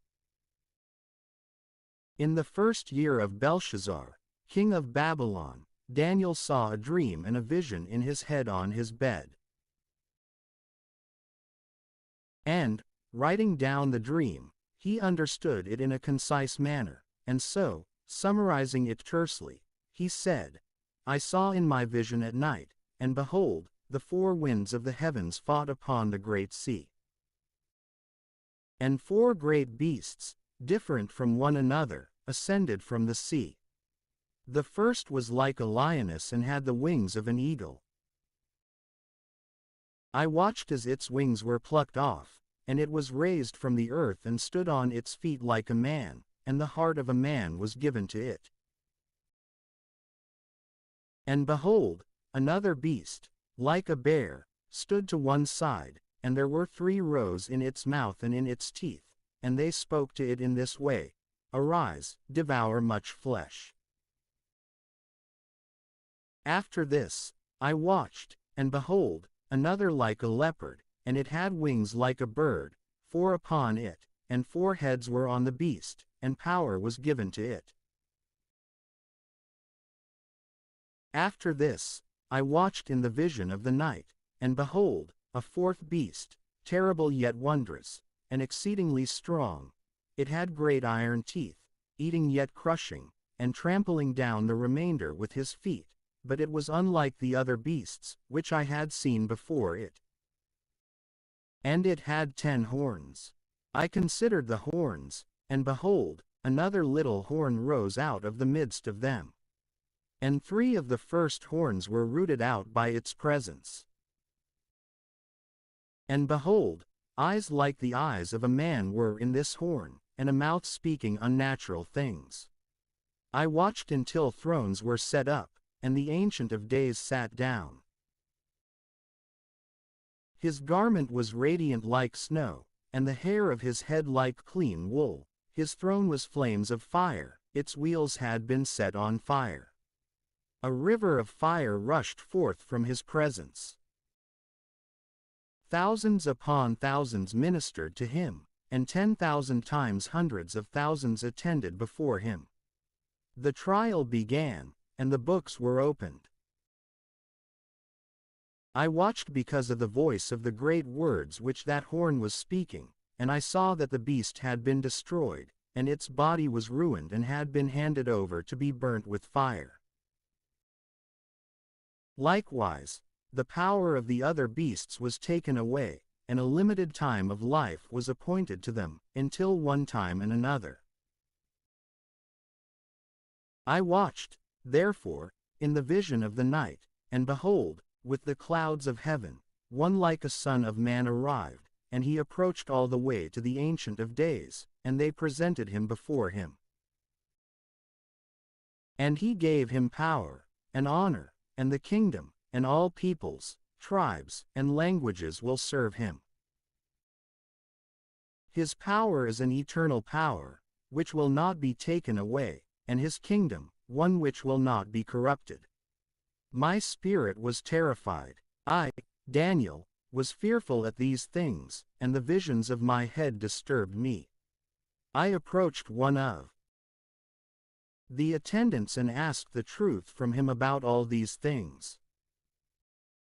In the first year of Belshazzar, king of Babylon, Daniel saw a dream and a vision in his head on his bed. And, writing down the dream, he understood it in a concise manner, and so, summarizing it tersely, he said, I saw in my vision at night, and behold, the four winds of the heavens fought upon the great sea. And four great beasts, different from one another, ascended from the sea. The first was like a lioness and had the wings of an eagle. I watched as its wings were plucked off, and it was raised from the earth and stood on its feet like a man, and the heart of a man was given to it. And behold, another beast, like a bear, stood to one side, and there were 3 rows in its mouth and in its teeth, and they spoke to it in this way, Arise, devour much flesh. After this, I watched, and behold, another like a leopard, and it had wings like a bird, 4 upon it, and 4 heads were on the beast, and power was given to it. After this, I watched in the vision of the night, and behold, a 4th beast, terrible yet wondrous, and exceedingly strong. It had great iron teeth, eating yet crushing, and trampling down the remainder with his feet, but it was unlike the other beasts, which I had seen before it. And it had 10 horns. I considered the horns, and behold, another little horn rose out of the midst of them. And 3 of the first horns were rooted out by its presence. And behold, eyes like the eyes of a man were in this horn, and a mouth speaking unnatural things. I watched until thrones were set up, and the Ancient of Days sat down. His garment was radiant like snow, and the hair of his head like clean wool. His throne was flames of fire, its wheels had been set on fire. A river of fire rushed forth from his presence. Thousands upon thousands ministered to him, and 10,000 times hundreds of thousands attended before him. The trial began, and the books were opened. I watched because of the voice of the great words which that horn was speaking, and I saw that the beast had been destroyed, and its body was ruined and had been handed over to be burnt with fire. Likewise, the power of the other beasts was taken away, and a limited time of life was appointed to them, until one time and another. I watched, therefore, in the vision of the night, and behold, with the clouds of heaven, one like a son of man arrived, and he approached all the way to the Ancient of Days, and they presented him before him. And he gave him power, and honor, and the kingdom, and all peoples, tribes, and languages will serve him. His power is an eternal power, which will not be taken away, and his kingdom, one which will not be corrupted. My spirit was terrified. I, Daniel, was fearful at these things, and the visions of my head disturbed me. I approached one of the attendants and asked the truth from him about all these things.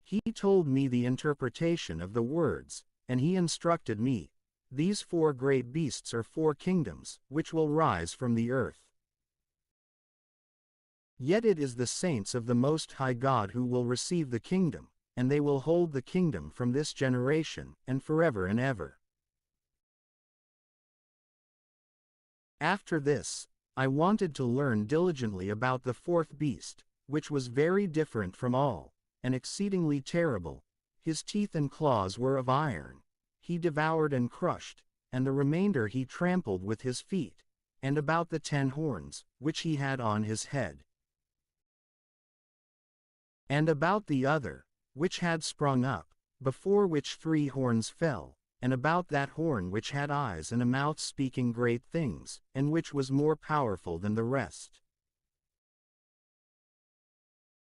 He told me the interpretation of the words, and he instructed me, these 4 great beasts are 4 kingdoms, which will rise from the earth. Yet it is the saints of the Most High God who will receive the kingdom, and they will hold the kingdom from this generation, and forever and ever. After this, I wanted to learn diligently about the 4th beast, which was very different from all, and exceedingly terrible. His teeth and claws were of iron. He devoured and crushed, and the remainder he trampled with his feet, and about the 10 horns, which he had on his head. And about the other, which had sprung up, before which 3 horns fell, and about that horn which had eyes and a mouth speaking great things, and which was more powerful than the rest.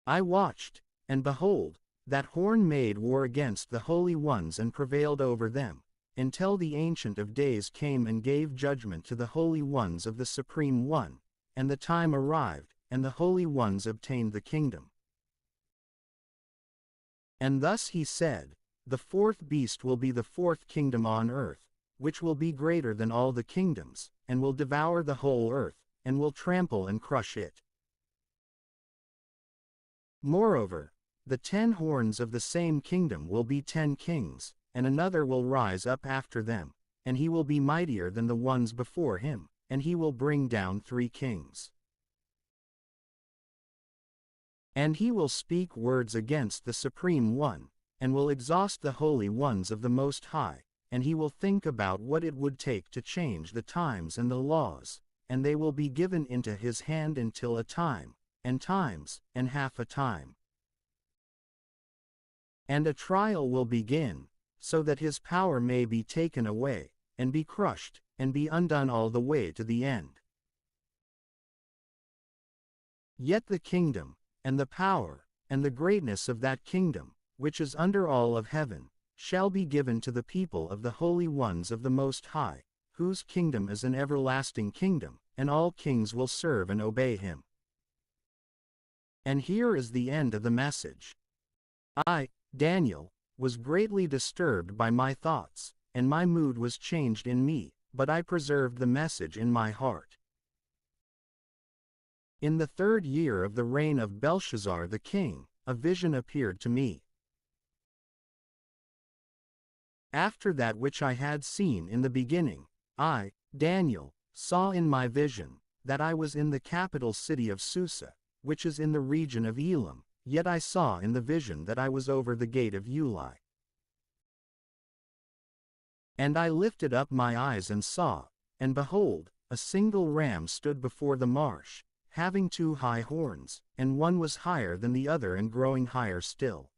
I watched, and behold, that horn made war against the holy ones and prevailed over them, until the Ancient of Days came and gave judgment to the holy ones of the Supreme One, and the time arrived, and the holy ones obtained the kingdom. And thus he said, the 4th beast will be the 4th kingdom on earth, which will be greater than all the kingdoms, and will devour the whole earth, and will trample and crush it. Moreover, the 10 horns of the same kingdom will be 10 kings, and another will rise up after them, and he will be mightier than the ones before him, and he will bring down 3 kings. And he will speak words against the Supreme One, and will exhaust the holy ones of the Most High, and he will think about what it would take to change the times and the laws, and they will be given into his hand until a time, and times, and half a time. And a trial will begin, so that his power may be taken away, and be crushed, and be undone all the way to the end. Yet the kingdom, and the power, and the greatness of that kingdom, which is under all of heaven, shall be given to the people of the holy ones of the Most High, whose kingdom is an everlasting kingdom, and all kings will serve and obey him. And here is the end of the message. I, Daniel, was greatly disturbed by my thoughts, and my mood was changed in me, but I preserved the message in my heart. In the 3rd year of the reign of Belshazzar the king, a vision appeared to me. After that which I had seen in the beginning, I, Daniel, saw in my vision, that I was in the capital city of Susa, which is in the region of Elam, yet I saw in the vision that I was over the gate of Uli. And I lifted up my eyes and saw, and behold, a single ram stood before the marsh, having 2 high horns, and one was higher than the other and growing higher still.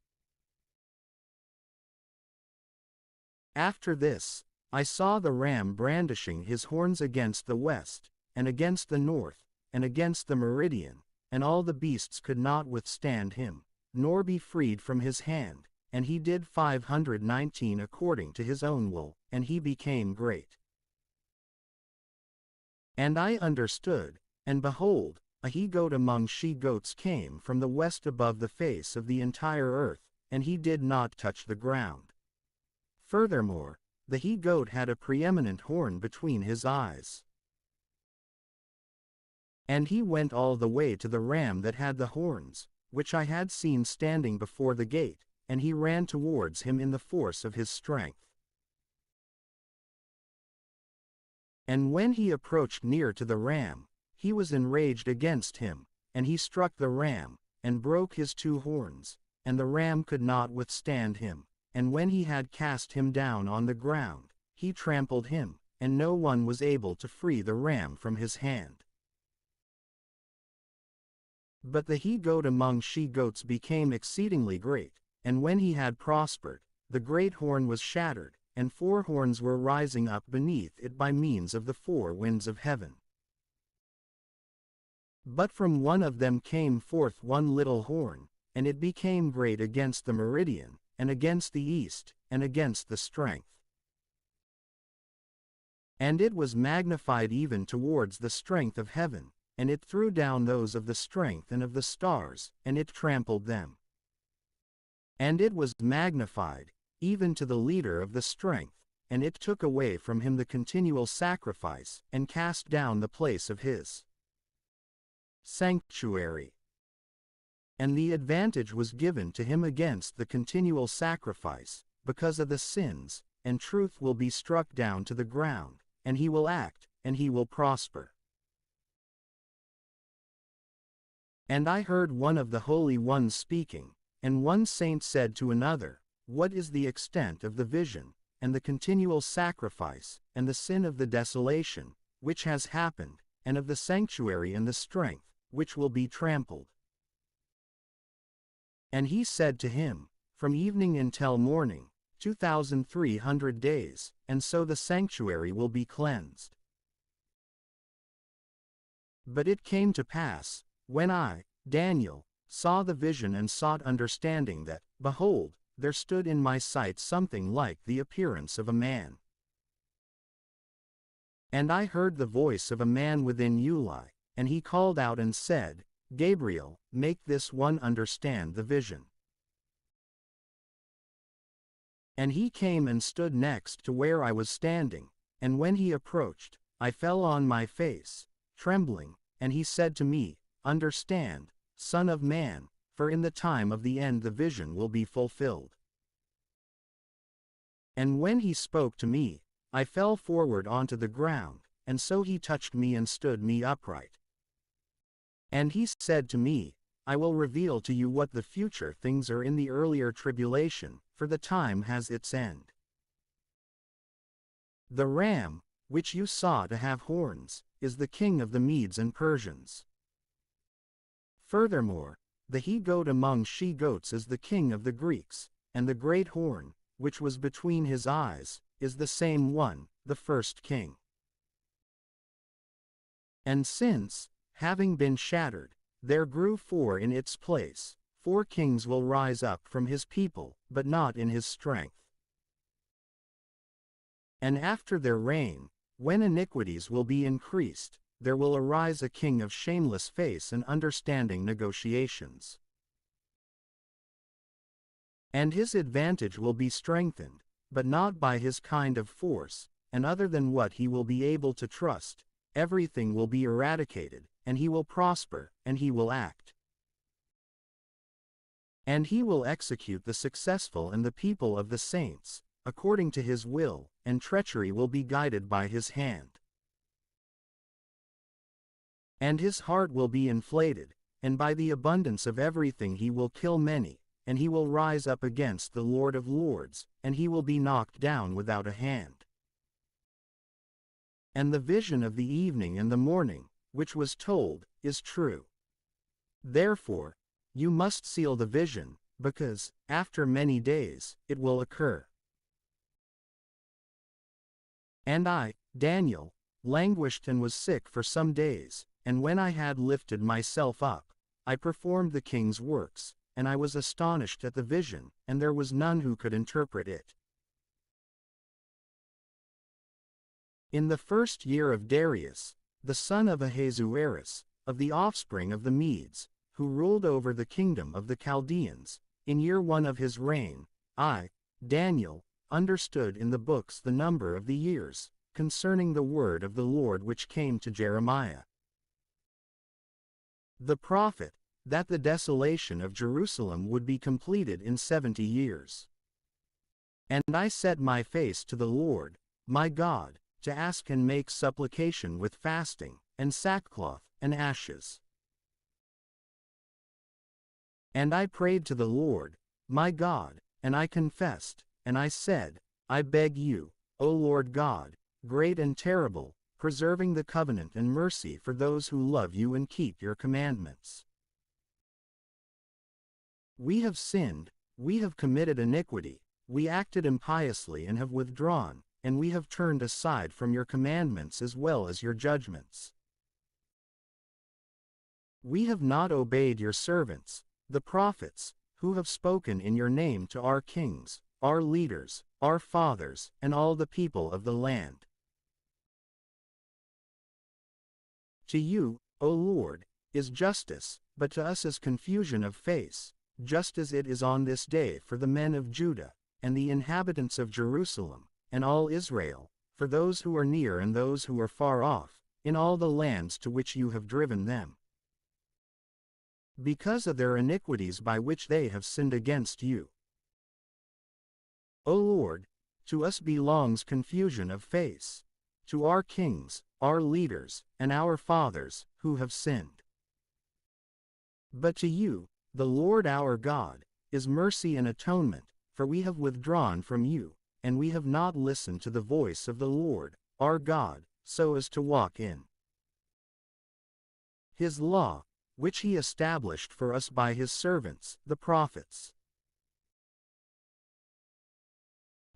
After this, I saw the ram brandishing his horns against the west, and against the north, and against the meridian, and all the beasts could not withstand him, nor be freed from his hand, and he did 519 according to his own will, and he became great. And I understood, and behold, a he-goat among she-goats came from the west above the face of the entire earth, and he did not touch the ground. Furthermore, the he-goat had a preeminent horn between his eyes. And he went all the way to the ram that had the horns, which I had seen standing before the gate, and he ran towards him in the force of his strength. And when he approached near to the ram, he was enraged against him, and he struck the ram, and broke his 2 horns, and the ram could not withstand him, and when he had cast him down on the ground, he trampled him, and no one was able to free the ram from his hand. But the he-goat among she-goats became exceedingly great, and when he had prospered, the great horn was shattered, and 4 horns were rising up beneath it by means of the 4 winds of heaven. But from one of them came forth one little horn, and it became great against the meridian, and against the east, and against the strength. And it was magnified even towards the strength of heaven, and it threw down those of the strength and of the stars, and it trampled them. And it was magnified, even to the leader of the strength, and it took away from him the continual sacrifice, and cast down the place of his sanctuary. And the advantage was given to him against the continual sacrifice, because of the sins, and truth will be struck down to the ground, and he will act, and he will prosper. And I heard one of the holy ones speaking, and one saint said to another, "What is the extent of the vision, and the continual sacrifice, and the sin of the desolation, which has happened, and of the sanctuary and the strength, which will be trampled?" And he said to him, "From evening until morning, 2,300 days, and so the sanctuary will be cleansed." But it came to pass, when I, Daniel, saw the vision and sought understanding that, behold, there stood in my sight something like the appearance of a man. And I heard the voice of a man within Uli, and he called out and said, "Gabriel, make this one understand the vision." And he came and stood next to where I was standing, and when he approached, I fell on my face, trembling, and he said to me, "Understand, Son of man, for in the time of the end the vision will be fulfilled." And when he spoke to me, I fell forward onto the ground, and so he touched me and stood me upright. And he said to me, "I will reveal to you what the future things are in the earlier tribulation, for the time has its end. The ram, which you saw to have horns, is the king of the Medes and Persians. Furthermore, the he-goat among she-goats is the king of the Greeks, and the great horn, which was between his eyes, is the same one, the first king. And since, having been shattered, there grew four in its place, 4 kings will rise up from his people, but not in his strength. And after their reign, when iniquities will be increased, there will arise a king of shameless face and understanding negotiations. And his advantage will be strengthened, but not by his kind of force, and other than what he will be able to trust, everything will be eradicated, and he will prosper, and he will act. And he will execute the successful and the people of the saints, according to his will, and treachery will be guided by his hand. And his heart will be inflated, and by the abundance of everything he will kill many, and he will rise up against the Lord of Lords, and he will be knocked down without a hand. And the vision of the evening and the morning, which was told, is true. Therefore, you must seal the vision, because, after many days, it will occur. And I, Daniel, languished and was sick for some days, and when I had lifted myself up, I performed the king's works, and I was astonished at the vision, and there was none who could interpret it. In the 1st year of Darius, the son of Ahasuerus, of the offspring of the Medes, who ruled over the kingdom of the Chaldeans, in year 1 of his reign, I, Daniel, understood in the books the number of the years, concerning the word of the Lord which came to Jeremiah the prophet, that the desolation of Jerusalem would be completed in 70 years. And I set my face to the Lord, my God, to ask and make supplication with fasting, and sackcloth, and ashes. And I prayed to the Lord, my God, and I confessed, and I said, I beg you, O Lord God, great and terrible, preserving the covenant and mercy for those who love you and keep your commandments. We have sinned, we have committed iniquity, we acted impiously and have withdrawn, and we have turned aside from your commandments as well as your judgments. We have not obeyed your servants, the prophets, who have spoken in your name to our kings, our leaders, our fathers, and all the people of the land. To you, O Lord, is justice, but to us is confusion of face, just as it is on this day for the men of Judah, and the inhabitants of Jerusalem, and all Israel, for those who are near and those who are far off, in all the lands to which you have driven them. Because of their iniquities by which they have sinned against you. O Lord, to us belongs confusion of face, to our kings, our leaders, and our fathers, who have sinned. But to you, the Lord our God, is mercy and atonement, for we have withdrawn from you, and we have not listened to the voice of the Lord, our God, so as to walk in His law, which He established for us by His servants, the prophets.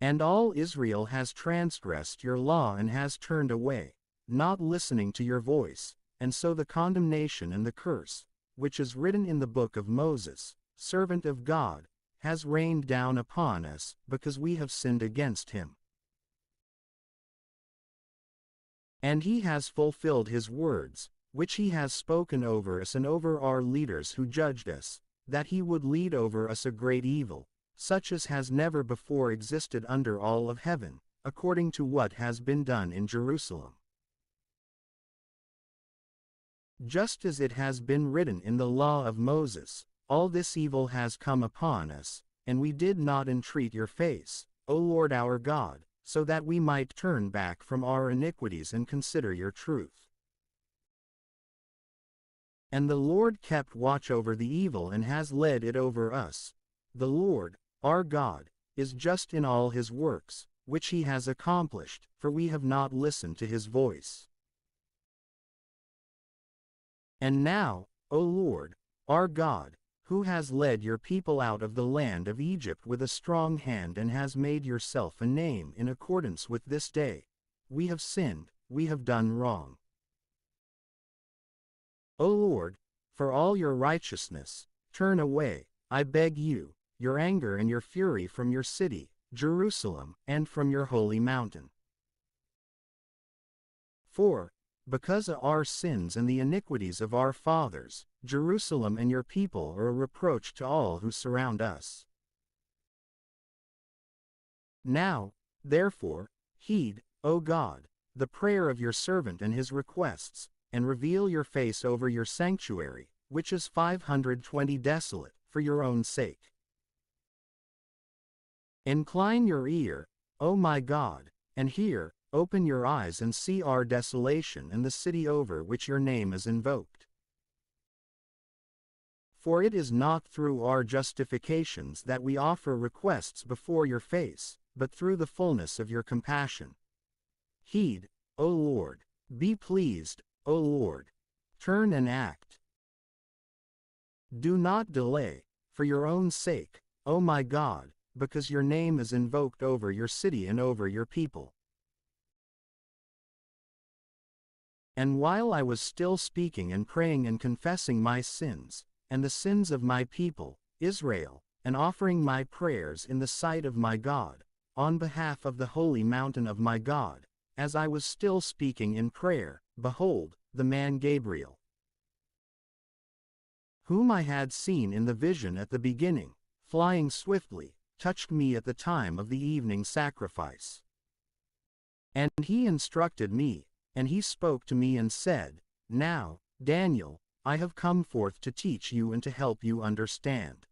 And all Israel has transgressed your law and has turned away, not listening to your voice, and so the condemnation and the curse, which is written in the book of Moses, servant of God, has rained down upon us, because we have sinned against Him. And He has fulfilled His words, which He has spoken over us and over our leaders who judged us, that He would lead over us a great evil, such as has never before existed under all of heaven, according to what has been done in Jerusalem. Just as it has been written in the law of Moses, all this evil has come upon us, and we did not entreat your face, O Lord our God, so that we might turn back from our iniquities and consider your truth. And the Lord kept watch over the evil and has led it over us. The Lord, our God, is just in all His works, which He has accomplished, for we have not listened to His voice. And now, O Lord, our God, who has led your people out of the land of Egypt with a strong hand and has made yourself a name in accordance with this day, we have sinned, we have done wrong. O Lord, for all your righteousness, turn away, I beg you, your anger and your fury from your city, Jerusalem, and from your holy mountain. For, because of our sins and the iniquities of our fathers, Jerusalem and your people are a reproach to all who surround us. Now, therefore, heed, O God, the prayer of your servant and his requests, and reveal your face over your sanctuary, which is 520 desolate, for your own sake. Incline your ear, O my God, and hear, open your eyes and see our desolation and the city over which your name is invoked. For it is not through our justifications that we offer requests before your face, but through the fullness of your compassion. Heed, O Lord, be pleased, O Lord, turn and act. Do not delay, for your own sake, O my God, because your name is invoked over your city and over your people. And while I was still speaking and praying and confessing my sins, and the sins of my people, Israel, and offering my prayers in the sight of my God, on behalf of the holy mountain of my God, as I was still speaking in prayer, behold, the man Gabriel, whom I had seen in the vision at the beginning, flying swiftly, touched me at the time of the evening sacrifice. And he instructed me, and he spoke to me and said, Now, Daniel, I have come forth to teach you and to help you understand.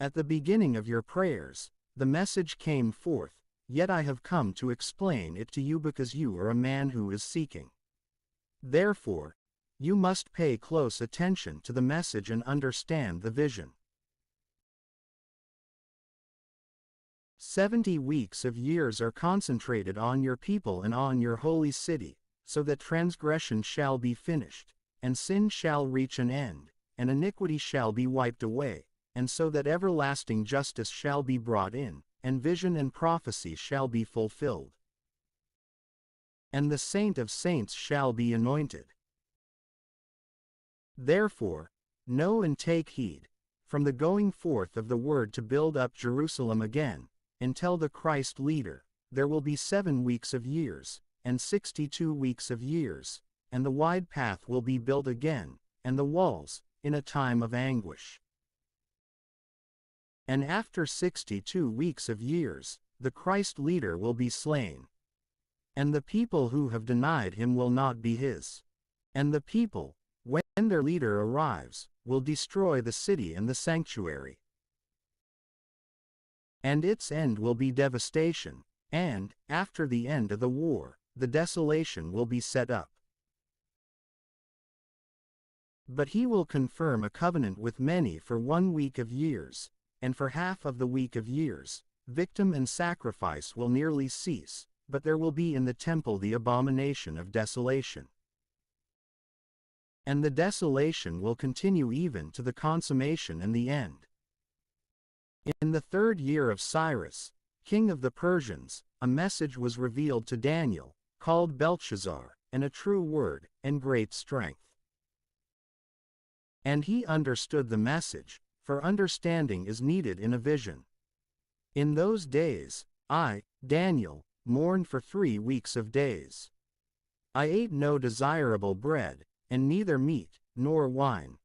At the beginning of your prayers, the message came forth, yet I have come to explain it to you because you are a man who is seeking. Therefore, you must pay close attention to the message and understand the vision. 70 weeks of years are concentrated on your people and on your holy city, so that transgression shall be finished, and sin shall reach an end, and iniquity shall be wiped away, and so that everlasting justice shall be brought in, and vision and prophecy shall be fulfilled. And the saint of saints shall be anointed. Therefore, know and take heed, from the going forth of the word to build up Jerusalem again, until the Christ leader, there will be 7 weeks of years, and 62 weeks of years, and the wide path will be built again, and the walls, in a time of anguish. And after 62 weeks of years, the Christ leader will be slain. And the people who have denied him will not be his. And the people, when their leader arrives, will destroy the city and the sanctuary. And its end will be devastation, and, after the end of the war, the desolation will be set up. But he will confirm a covenant with many for 1 week of years, and for half of the week of years, victim and sacrifice will nearly cease, but there will be in the temple the abomination of desolation. And the desolation will continue even to the consummation and the end. In the 3rd year of Cyrus, king of the Persians, a message was revealed to Daniel, called Belteshazzar, and a true word, and great strength. And he understood the message, for understanding is needed in a vision. In those days, I, Daniel, mourned for 3 weeks of days. I ate no desirable bread, and neither meat, nor wine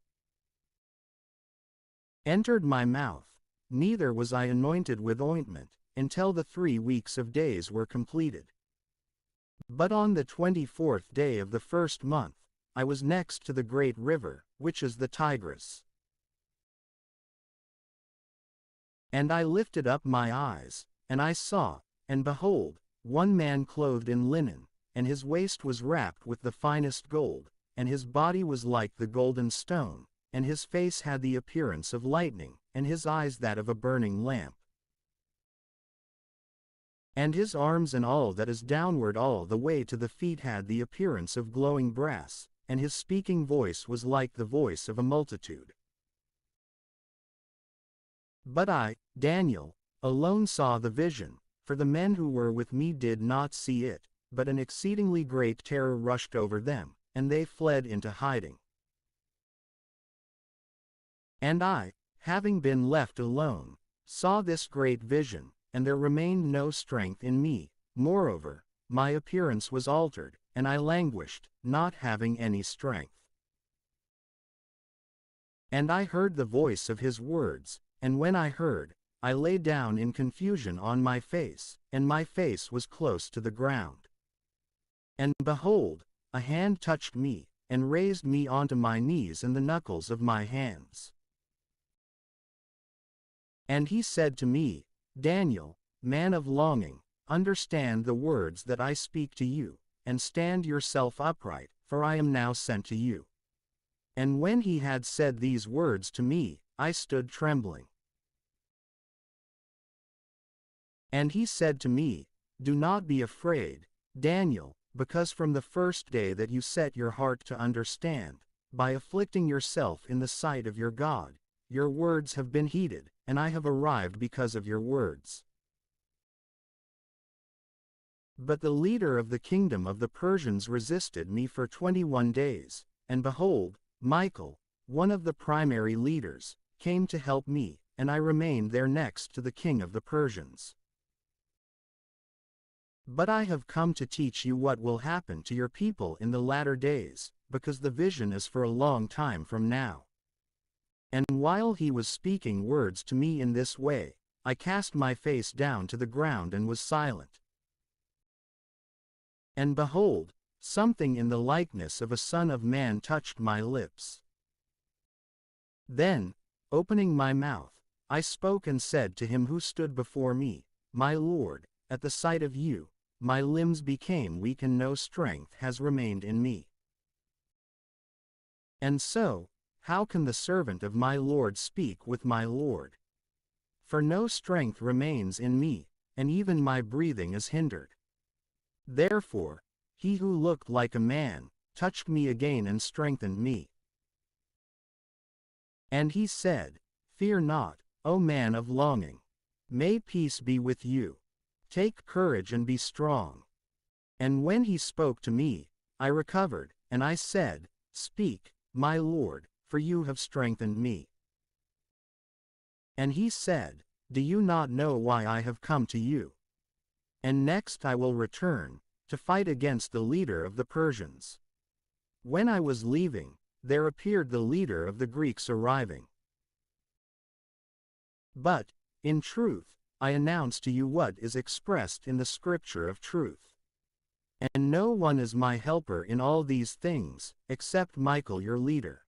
entered my mouth, neither was I anointed with ointment, until the 3 weeks of days were completed. But on the 24th day of the 1st month, I was next to the great river, which is the Tigris. And I lifted up my eyes, and I saw, and behold, one man clothed in linen, and his waist was wrapped with the finest gold, and his body was like the golden stone, and his face had the appearance of lightning, and his eyes that of a burning lamp. And his arms and all that is downward all the way to the feet had the appearance of glowing brass, and his speaking voice was like the voice of a multitude. But I, Daniel, alone saw the vision, for the men who were with me did not see it, but an exceedingly great terror rushed over them, and they fled into hiding. And I, having been left alone, saw this great vision, and there remained no strength in me. Moreover, my appearance was altered, and I languished, not having any strength. And I heard the voice of his words, and when I heard, I lay down in confusion on my face, and my face was close to the ground. And behold, a hand touched me, and raised me onto my knees and the knuckles of my hands. And he said to me, Daniel, man of longing, understand the words that I speak to you, and stand yourself upright, for I am now sent to you. And when he had said these words to me, I stood trembling. And he said to me, do not be afraid, Daniel, because from the first day that you set your heart to understand, by afflicting yourself in the sight of your God, your words have been heeded, and I have arrived because of your words. But the leader of the kingdom of the Persians resisted me for 21 days, and behold, Michael, one of the primary leaders, came to help me, and I remained there next to the king of the Persians. But I have come to teach you what will happen to your people in the latter days, because the vision is for a long time from now. And while he was speaking words to me in this way, I cast my face down to the ground and was silent. And behold, something in the likeness of a son of man touched my lips. Then, opening my mouth, I spoke and said to him who stood before me, my Lord, at the sight of you, my limbs became weak and no strength has remained in me. And so, how can the servant of my Lord speak with my Lord? For no strength remains in me, and even my breathing is hindered. Therefore, he who looked like a man, touched me again and strengthened me. And he said, fear not, O man of longing. May peace be with you. Take courage and be strong. And when he spoke to me, I recovered, and I said, speak, my Lord, for you have strengthened me. And he said, do you not know why I have come to you? And next I will return, to fight against the leader of the Persians. When I was leaving, there appeared the leader of the Greeks arriving. But, in truth, I announce to you what is expressed in the scripture of truth. And no one is my helper in all these things, except Michael your leader.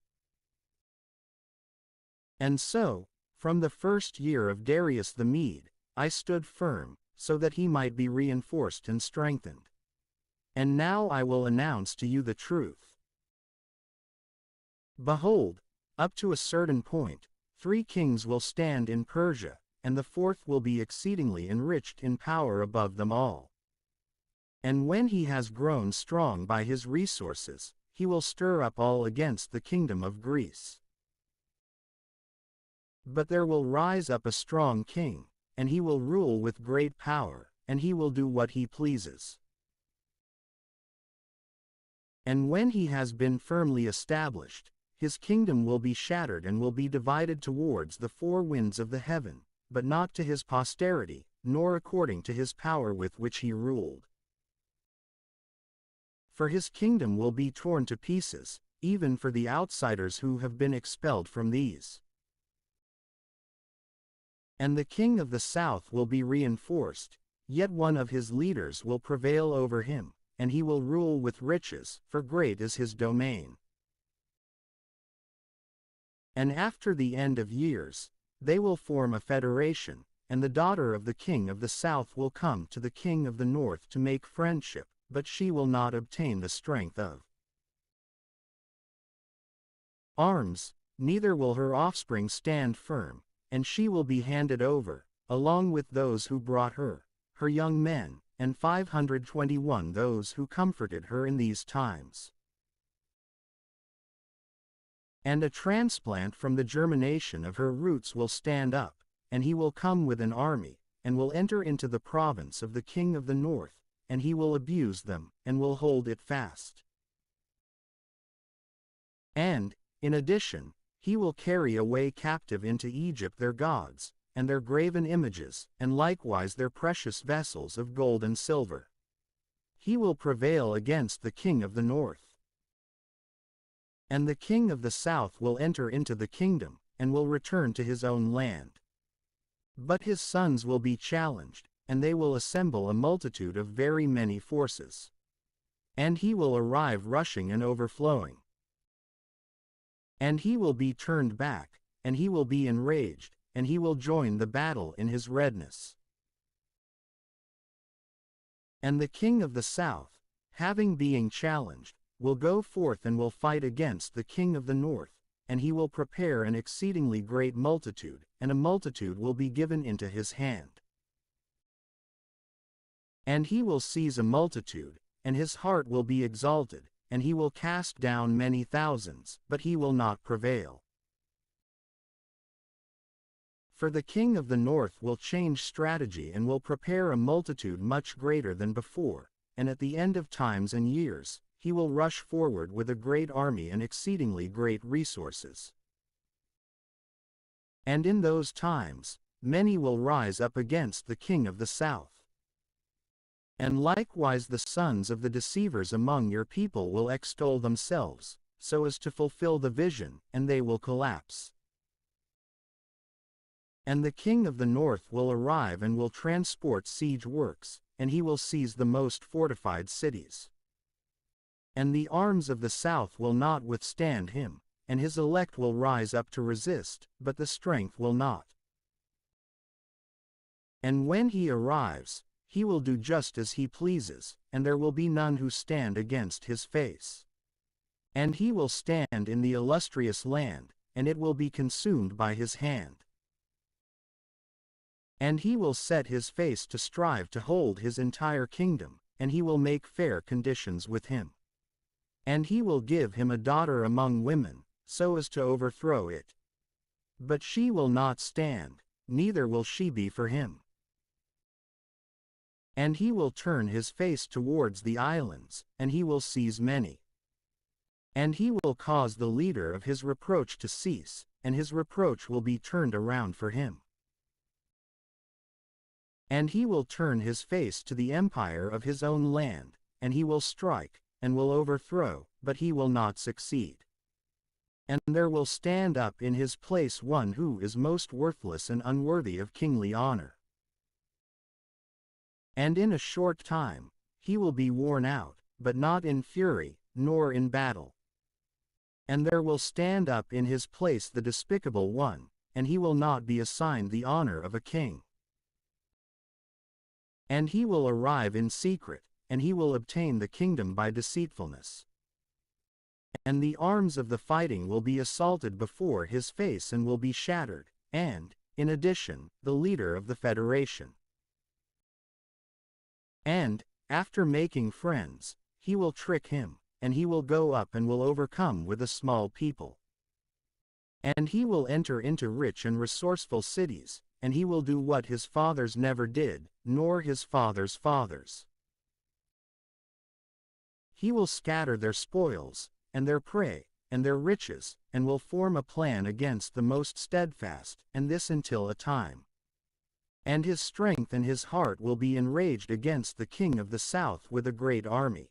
And so, from the first year of Darius the Mede, I stood firm, so that he might be reinforced and strengthened. And now I will announce to you the truth. Behold, up to a certain point, 3 kings will stand in Persia, and the 4th will be exceedingly enriched in power above them all. And when he has grown strong by his resources, he will stir up all against the kingdom of Greece. But there will rise up a strong king, and he will rule with great power, and he will do what he pleases. And when he has been firmly established, his kingdom will be shattered and will be divided towards the 4 winds of the heaven, but not to his posterity, nor according to his power with which he ruled. For his kingdom will be torn to pieces, even for the outsiders who have been expelled from these. And the king of the south will be reinforced, yet one of his leaders will prevail over him, and he will rule with riches, for great is his domain. And after the end of years, they will form a federation, and the daughter of the king of the south will come to the king of the north to make friendship, but she will not obtain the strength of arms, neither will her offspring stand firm, and she will be handed over, along with those who brought her, her young men, and 521 those who comforted her in these times. And a transplant from the germination of her roots will stand up, and he will come with an army, and will enter into the province of the king of the north, and he will abuse them, and will hold it fast. And, in addition, he will carry away captive into Egypt their gods, and their graven images, and likewise their precious vessels of gold and silver. He will prevail against the king of the north. And the king of the south will enter into the kingdom, and will return to his own land. But his sons will be challenged, and they will assemble a multitude of very many forces. And he will arrive rushing and overflowing. And he will be turned back, and he will be enraged, and he will join the battle in his redness. And the king of the south, having being challenged, will go forth and will fight against the king of the north, and he will prepare an exceedingly great multitude, and a multitude will be given into his hand. And he will seize a multitude, and his heart will be exalted, and he will cast down many thousands, but he will not prevail. For the king of the north will change strategy and will prepare a multitude much greater than before, and at the end of times and years, he will rush forward with a great army and exceedingly great resources. And in those times, many will rise up against the king of the south. And likewise the sons of the deceivers among your people will extol themselves, so as to fulfill the vision, and they will collapse. And the king of the north will arrive and will transport siege works, and he will seize the most fortified cities. And the arms of the south will not withstand him, and his elect will rise up to resist, but the strength will not. And when he arrives, he will do just as he pleases, and there will be none who stand against his face. And he will stand in the illustrious land, and it will be consumed by his hand. And he will set his face to strive to hold his entire kingdom, and he will make fair conditions with him. And he will give him a daughter among women, so as to overthrow it. But she will not stand, neither will she be for him. And he will turn his face towards the islands, and he will seize many. And he will cause the leader of his reproach to cease, and his reproach will be turned around for him. And he will turn his face to the empire of his own land, and he will strike, and will overthrow, but he will not succeed. And there will stand up in his place one who is most worthless and unworthy of kingly honor. And in a short time, he will be worn out, but not in fury, nor in battle. And there will stand up in his place the despicable one, and he will not be assigned the honor of a king. And he will arrive in secret, and he will obtain the kingdom by deceitfulness. And the arms of the fighting will be assaulted before his face and will be shattered, and, in addition, the leader of the federation. And, after making friends, he will trick him, and he will go up and will overcome with a small people. And he will enter into rich and resourceful cities, and he will do what his fathers never did, nor his fathers' fathers. He will scatter their spoils, and their prey, and their riches, and will form a plan against the most steadfast, and this until a time. And his strength and his heart will be enraged against the king of the south with a great army.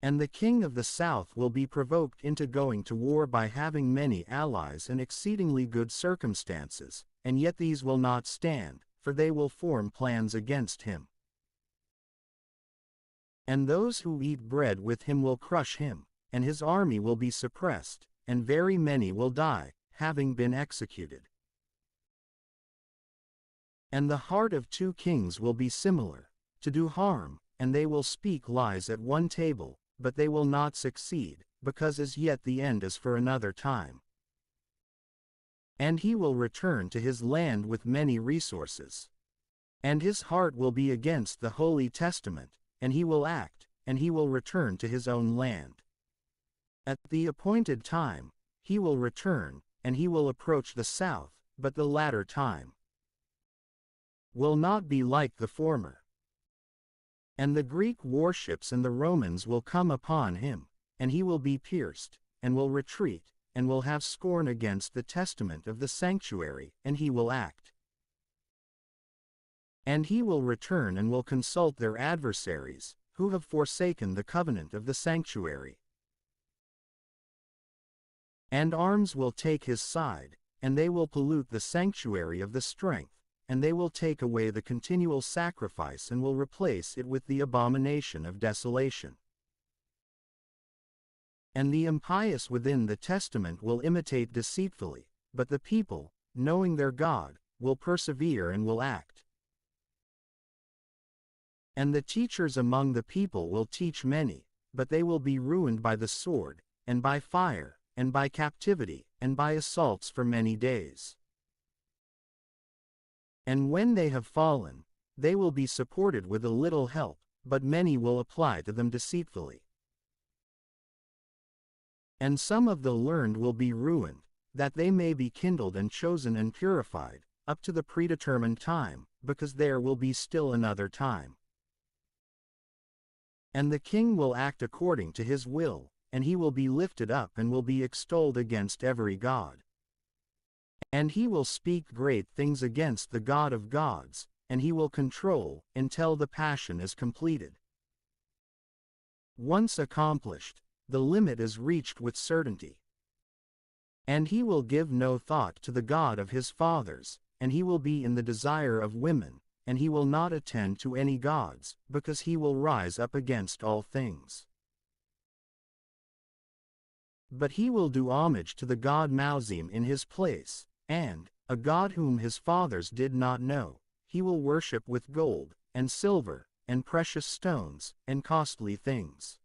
And the king of the south will be provoked into going to war by having many allies and exceedingly good circumstances, and yet these will not stand, for they will form plans against him. And those who eat bread with him will crush him, and his army will be suppressed, and very many will die, having been executed. And the heart of two kings will be similar, to do harm, and they will speak lies at one table, but they will not succeed, because as yet the end is for another time. And he will return to his land with many resources. And his heart will be against the Holy Testament, and he will act, and he will return to his own land. At the appointed time, he will return, and he will approach the south, but the latter time will not be like the former. And the Greek warships and the Romans will come upon him, and he will be pierced, and will retreat, and will have scorn against the testament of the sanctuary, and he will act. And he will return and will consult their adversaries, who have forsaken the covenant of the sanctuary. And arms will take his side, and they will pollute the sanctuary of the strength, and they will take away the continual sacrifice and will replace it with the abomination of desolation. And the impious within the testament will imitate deceitfully, but the people, knowing their God, will persevere and will act. And the teachers among the people will teach many, but they will be ruined by the sword, and by fire, and by captivity, and by assaults for many days. And when they have fallen, they will be supported with a little help, but many will apply to them deceitfully. And some of the learned will be ruined, that they may be kindled and chosen and purified, up to the predetermined time, because there will be still another time. And the king will act according to his will, and he will be lifted up and will be extolled against every god. And he will speak great things against the God of gods, and he will control, until the passion is completed. Once accomplished, the limit is reached with certainty. And he will give no thought to the God of his fathers, and he will be in the desire of women, and he will not attend to any gods, because he will rise up against all things. But he will do homage to the god Mauzim in his place, and, a god whom his fathers did not know, he will worship with gold, and silver, and precious stones, and costly things.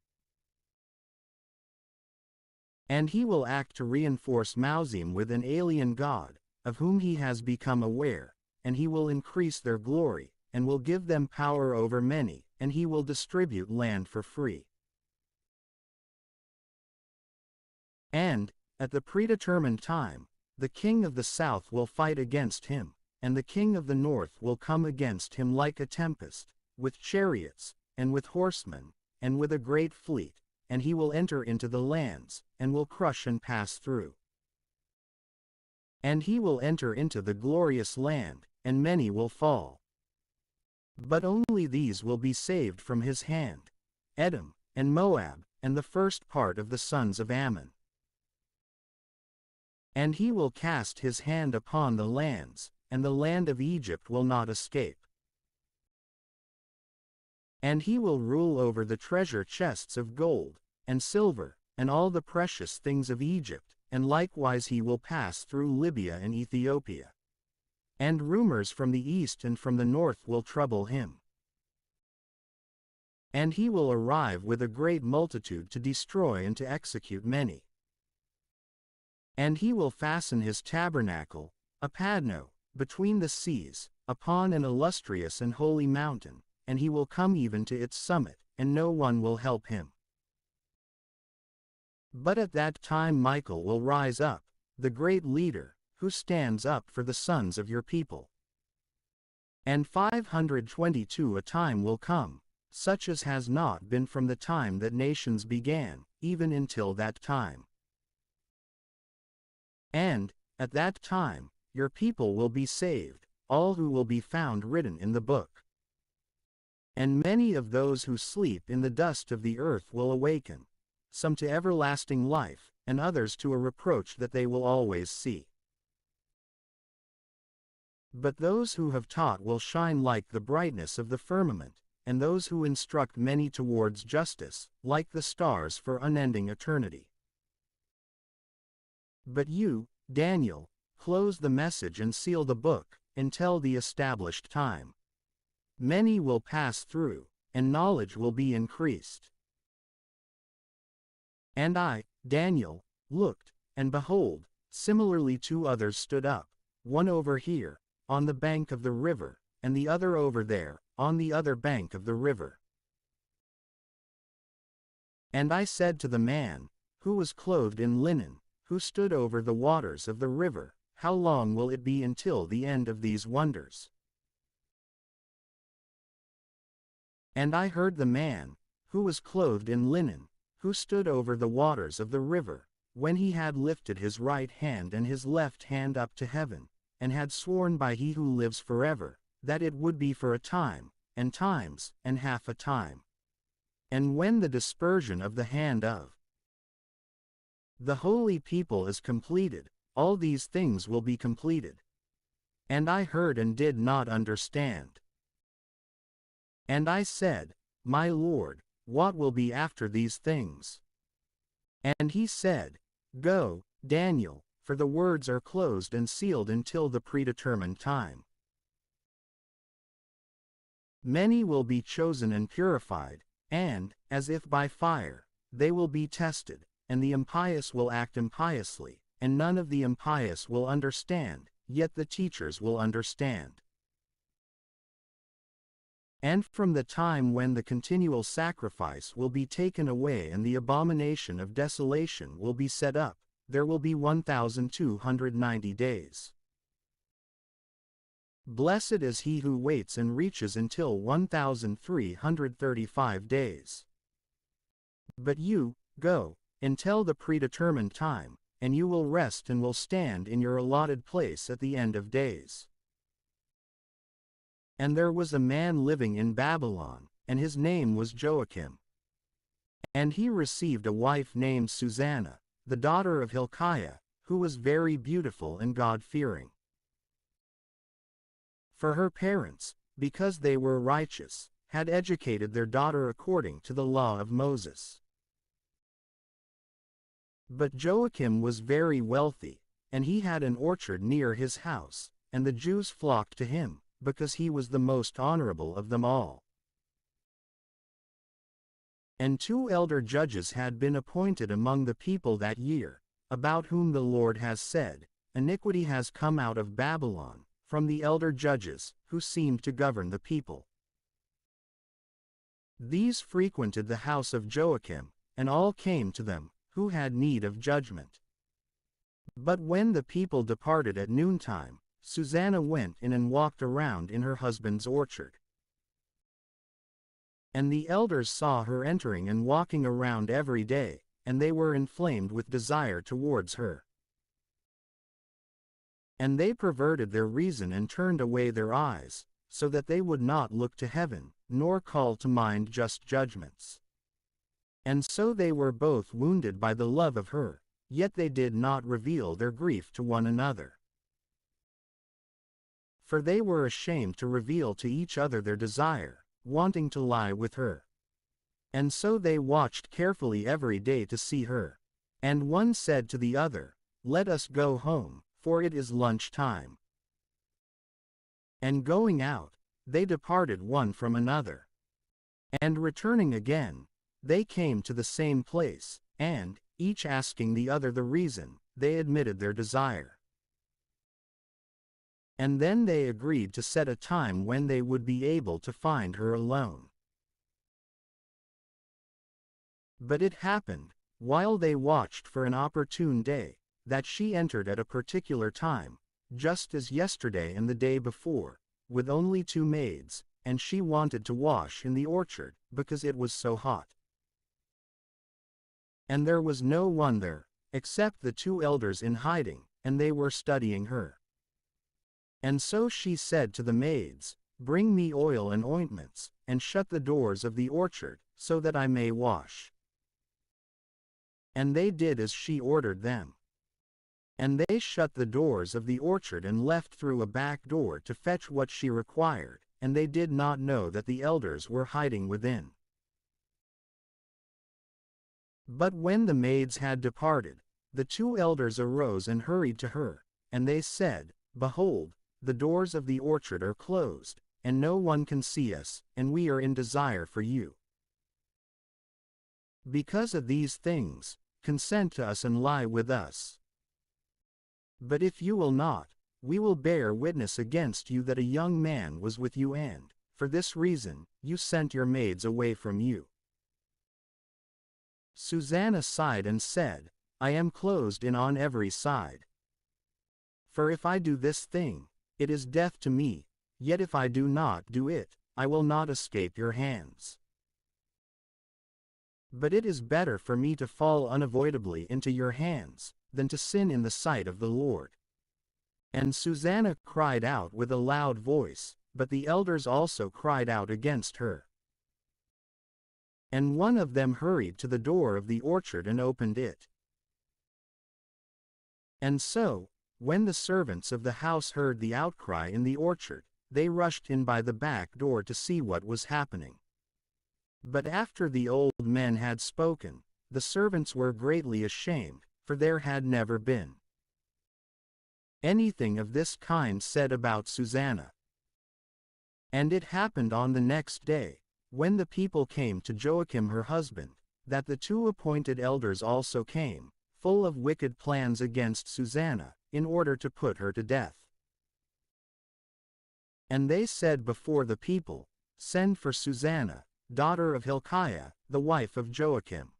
And he will act to reinforce Mauzim with an alien god, of whom he has become aware, and he will increase their glory, and will give them power over many, and he will distribute land for free. And, at the predetermined time, the king of the south will fight against him, and the king of the north will come against him like a tempest, with chariots, and with horsemen, and with a great fleet, and he will enter into the lands, and will crush and pass through. And he will enter into the glorious land, and many will fall. But only these will be saved from his hand: Edom, and Moab, and the first part of the sons of Ammon. And he will cast his hand upon the lands, and the land of Egypt will not escape. And he will rule over the treasure chests of gold, and silver, and all the precious things of Egypt, and likewise he will pass through Libya and Ethiopia. And rumors from the east and from the north will trouble him. And he will arrive with a great multitude to destroy and to execute many. And he will fasten his tabernacle, Apadno, between the seas, upon an illustrious and holy mountain, and he will come even to its summit, and no one will help him. But at that time Michael will rise up, the great leader, who stands up for the sons of your people. And 522 a time will come, such as has not been from the time that nations began, even until that time. And, at that time, your people will be saved, all who will be found written in the book. And many of those who sleep in the dust of the earth will awaken, some to everlasting life, and others to a reproach that they will always see. But those who have taught will shine like the brightness of the firmament, and those who instruct many towards justice, like the stars for unending eternity. But you, Daniel, close the message and seal the book, until the established time. Many will pass through, and knowledge will be increased. And I, Daniel, looked, and behold, similarly 2 others stood up, one over here, on the bank of the river, and the other over there, on the other bank of the river. And I said to the man, who was clothed in linen, who stood over the waters of the river, how long will it be until the end of these wonders? And I heard the man, who was clothed in linen, who stood over the waters of the river, when he had lifted his right hand and his left hand up to heaven, and had sworn by he who lives forever, that it would be for a time, and times, and half a time. And when the dispersion of the hand of the holy people is completed, all these things will be completed. And I heard and did not understand. And I said, My Lord, what will be after these things? And he said, Go, Daniel, for the words are closed and sealed until the predetermined time. Many will be chosen and purified, and, as if by fire, they will be tested, and the impious will act impiously, and none of the impious will understand, yet the teachers will understand. And from the time when the continual sacrifice will be taken away and the abomination of desolation will be set up, there will be 1,290 days. Blessed is he who waits and reaches until 1,335 days. But you, go, until the predetermined time, and you will rest and will stand in your allotted place at the end of days. And there was a man living in Babylon, and his name was Joachim. And he received a wife named Susanna, the daughter of Hilkiah, who was very beautiful and God-fearing. For her parents, because they were righteous, had educated their daughter according to the law of Moses. But Joachim was very wealthy, and he had an orchard near his house, and the Jews flocked to him, because he was the most honorable of them all. And 2 elder judges had been appointed among the people that year, about whom the Lord has said, Iniquity has come out of Babylon, from the elder judges, who seemed to govern the people. These frequented the house of Joachim, and all came to them, who had need of judgment. But when the people departed at noontime, Susanna went in and walked around in her husband's orchard. And the elders saw her entering and walking around every day, and they were inflamed with desire towards her. And they perverted their reason and turned away their eyes, so that they would not look to heaven, nor call to mind just judgments. And so they were both wounded by the love of her, yet they did not reveal their grief to one another. For they were ashamed to reveal to each other their desire, wanting to lie with her. And so they watched carefully every day to see her. And one said to the other, "Let us go home, for it is lunch time." And going out, they departed one from another. And returning again, they came to the same place, and, each asking the other the reason, they admitted their desire. And then they agreed to set a time when they would be able to find her alone. But it happened, while they watched for an opportune day, that she entered at a particular time, just as yesterday and the day before, with only 2 maids, and she wanted to wash in the orchard, because it was so hot. And there was no one there, except the 2 elders in hiding, and they were studying her. And so she said to the maids, "Bring me oil and ointments, and shut the doors of the orchard, so that I may wash." And they did as she ordered them. And they shut the doors of the orchard and left through a back door to fetch what she required, and they did not know that the elders were hiding within. But when the maids had departed, the 2 elders arose and hurried to her, and they said, "Behold, the doors of the orchard are closed, and no one can see us, and we are in desire for you. Because of these things, consent to us and lie with us. But if you will not, we will bear witness against you that a young man was with you and, for this reason, you sent your maids away from you." Susanna sighed and said, "I am closed in on every side. For if I do this thing, it is death to me, yet if I do not do it, I will not escape your hands. But it is better for me to fall unavoidably into your hands, than to sin in the sight of the Lord." And Susanna cried out with a loud voice, but the elders also cried out against her. And one of them hurried to the door of the orchard and opened it. And so, when the servants of the house heard the outcry in the orchard, they rushed in by the back door to see what was happening. But after the old men had spoken, the servants were greatly ashamed, for there had never been anything of this kind said about Susanna. And it happened on the next day, when the people came to Joachim her husband, that the 2 appointed elders also came, full of wicked plans against Susanna, in order to put her to death. And they said before the people, "Send for Susanna, daughter of Hilkiah, the wife of Joachim."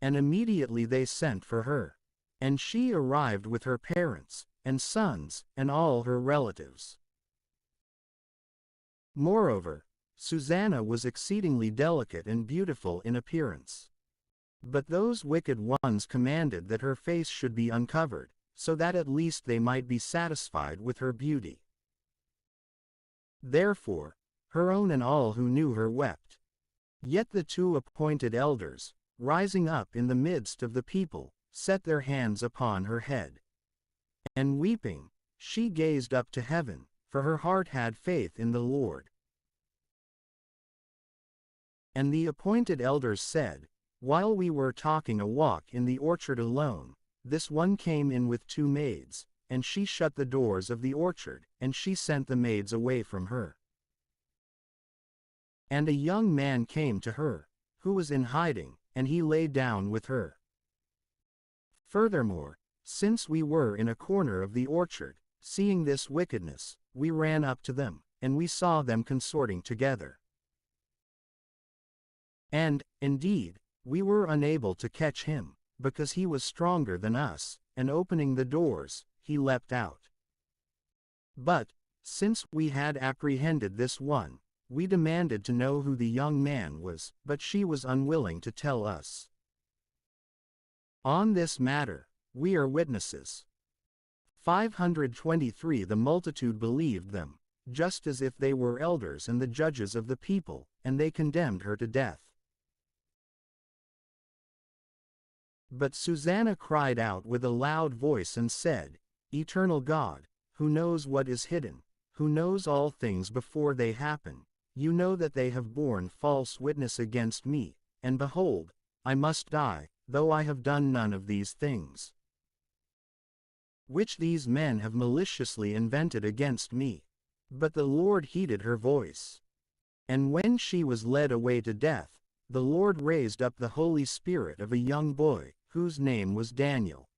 And immediately they sent for her. And she arrived with her parents, and sons, and all her relatives. Moreover, Susanna was exceedingly delicate and beautiful in appearance. But those wicked ones commanded that her face should be uncovered, so that at least they might be satisfied with her beauty. Therefore, her own and all who knew her wept. Yet the 2 appointed elders, rising up in the midst of the people, set their hands upon her head. And weeping, she gazed up to heaven, for her heart had faith in the Lord. And the appointed elders said, "While we were talking a walk in the orchard alone, this one came in with 2 maids, and she shut the doors of the orchard, and she sent the maids away from her. And a young man came to her, who was in hiding, and he lay down with her. Furthermore, since we were in a corner of the orchard, seeing this wickedness, we ran up to them, and we saw them consorting together. And, indeed, we were unable to catch him, because he was stronger than us, and opening the doors, he leapt out. But, since we had apprehended this one, we demanded to know who the young man was, but she was unwilling to tell us. On this matter, we are witnesses. 523 The multitude believed them, just as if they were elders and the judges of the people, and they condemned her to death. But Susanna cried out with a loud voice and said, Eternal God, who knows what is hidden, who knows all things before they happen, you know that they have borne false witness against me, and behold, I must die, though I have done none of these things, which these men have maliciously invented against me. But the Lord heeded her voice. And when she was led away to death, the Lord raised up the Holy Spirit of a young boy, whose name was Daniel.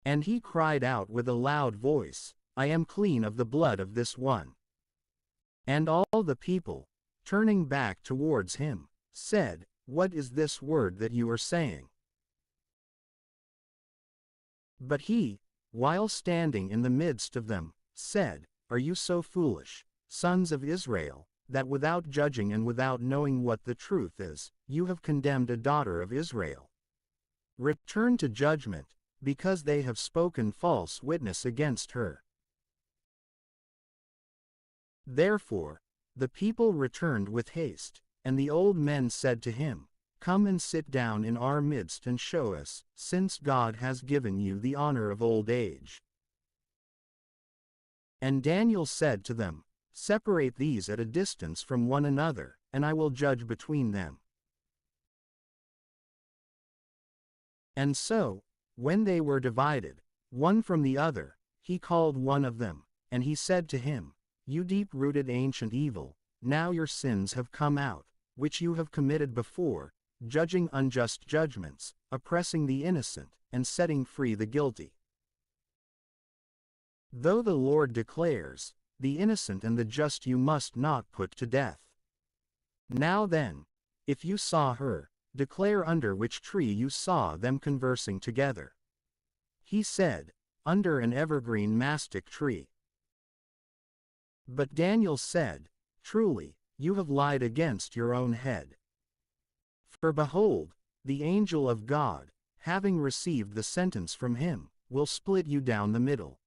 And he cried out with a loud voice, I am clean of the blood of this one. And all the people, turning back towards him, said, What is this word that you are saying? But he, while standing in the midst of them, said, Are you so foolish, sons of Israel, that without judging and without knowing what the truth is, you have condemned a daughter of Israel? Return to judgment, because they have spoken false witness against her. Therefore, the people returned with haste, and the old men said to him, Come and sit down in our midst and show us, since God has given you the honor of old age. And Daniel said to them, Separate these at a distance from one another, and I will judge between them. And so, when they were divided, one from the other, he called one of them, and he said to him, You deep-rooted ancient evil, now your sins have come out, which you have committed before, judging unjust judgments, oppressing the innocent, and setting free the guilty. Though the Lord declares, The innocent and the just you must not put to death. Now then, if you saw her, declare under which tree you saw them conversing together. He said, Under an evergreen mastic tree. But Daniel said, Truly, you have lied against your own head. For behold, the angel of God, having received the sentence from him, will split you down the middle.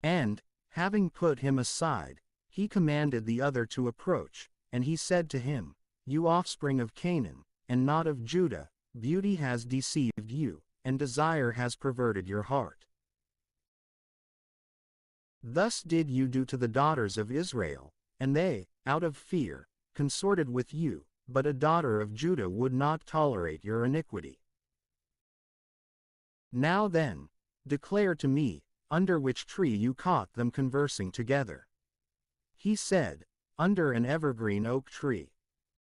And, having put him aside, he commanded the other to approach, and he said to him, You offspring of Canaan, and not of Judah, beauty has deceived you, and desire has perverted your heart. Thus did you do to the daughters of Israel, and they, out of fear, consorted with you, but a daughter of Judah would not tolerate your iniquity. Now then, declare to me, under which tree you caught them conversing together. He said, Under an evergreen oak tree.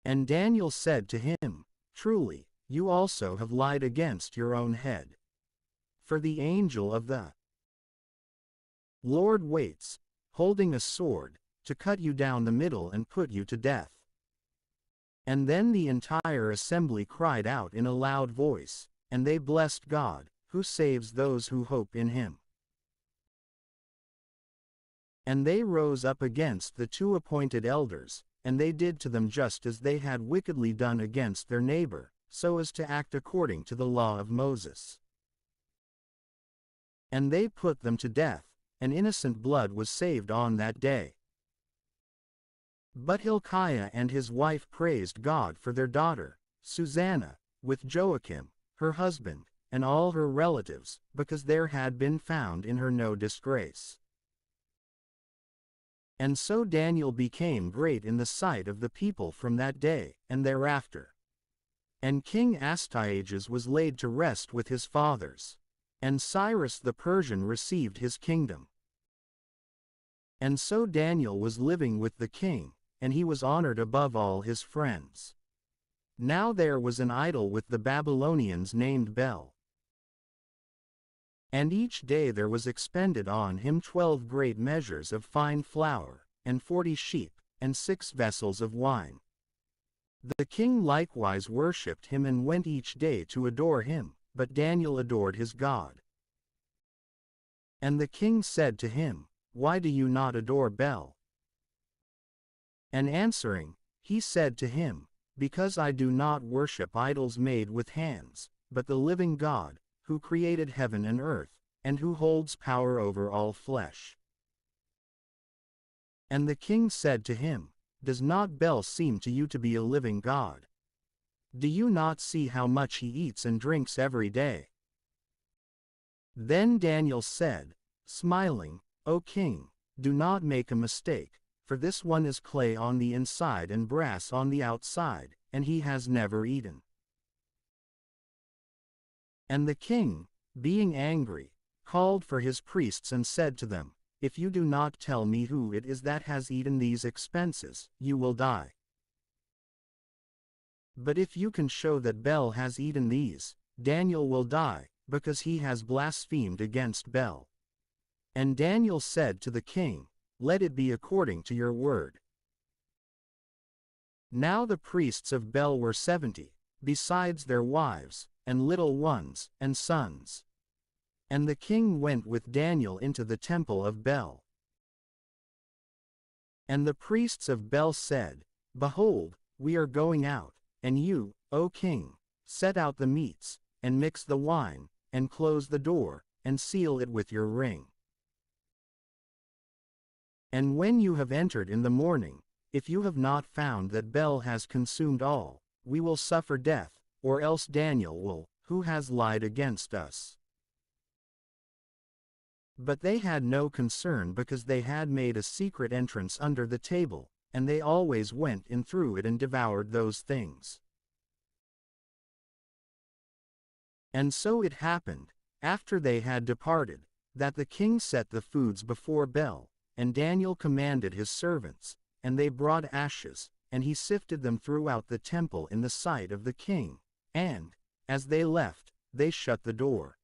And Daniel said to him, Truly, you also have lied against your own head. For the angel of the Lord waits, holding a sword, to cut you down the middle and put you to death. And then the entire assembly cried out in a loud voice, and they blessed God, who saves those who hope in him. And they rose up against the two appointed elders, and they did to them just as they had wickedly done against their neighbor, so as to act according to the law of Moses. And they put them to death, and innocent blood was saved on that day. But Hilkiah and his wife praised God for their daughter, Susanna, with Joachim, her husband, and all her relatives, because there had been found in her no disgrace. And so Daniel became great in the sight of the people from that day, and thereafter. And King Astyages was laid to rest with his fathers. And Cyrus the Persian received his kingdom. And so Daniel was living with the king, and he was honored above all his friends. Now there was an idol with the Babylonians named Bel. And each day there was expended on him 12 great measures of fine flour, and 40 sheep, and 6 vessels of wine. The king likewise worshipped him and went each day to adore him, but Daniel adored his God. And the king said to him, Why do you not adore Bel? And answering, he said to him, Because I do not worship idols made with hands, but the living God, who created heaven and earth, and who holds power over all flesh. And the king said to him, Does not Bel seem to you to be a living God? Do you not see how much he eats and drinks every day? Then Daniel said, smiling, O king, do not make a mistake, for this one is clay on the inside and brass on the outside, and he has never eaten. And the king, being angry, called for his priests and said to them, If you do not tell me who it is that has eaten these expenses, you will die. But if you can show that Bel has eaten these, Daniel will die, because he has blasphemed against Bel. And Daniel said to the king, Let it be according to your word. Now the priests of Bel were 70, besides their wives, and little ones, and sons. And the king went with Daniel into the temple of Bel. And the priests of Bel said, Behold, we are going out, and you, O king, set out the meats, and mix the wine, and close the door, and seal it with your ring. And when you have entered in the morning, if you have not found that Bel has consumed all, we will suffer death, or else Daniel will, who has lied against us. But they had no concern because they had made a secret entrance under the table, and they always went in through it and devoured those things. And so it happened, after they had departed, that the king set the foods before Bel, and Daniel commanded his servants, and they brought ashes, and he sifted them throughout the temple in the sight of the king, and, as they left, they shut the door.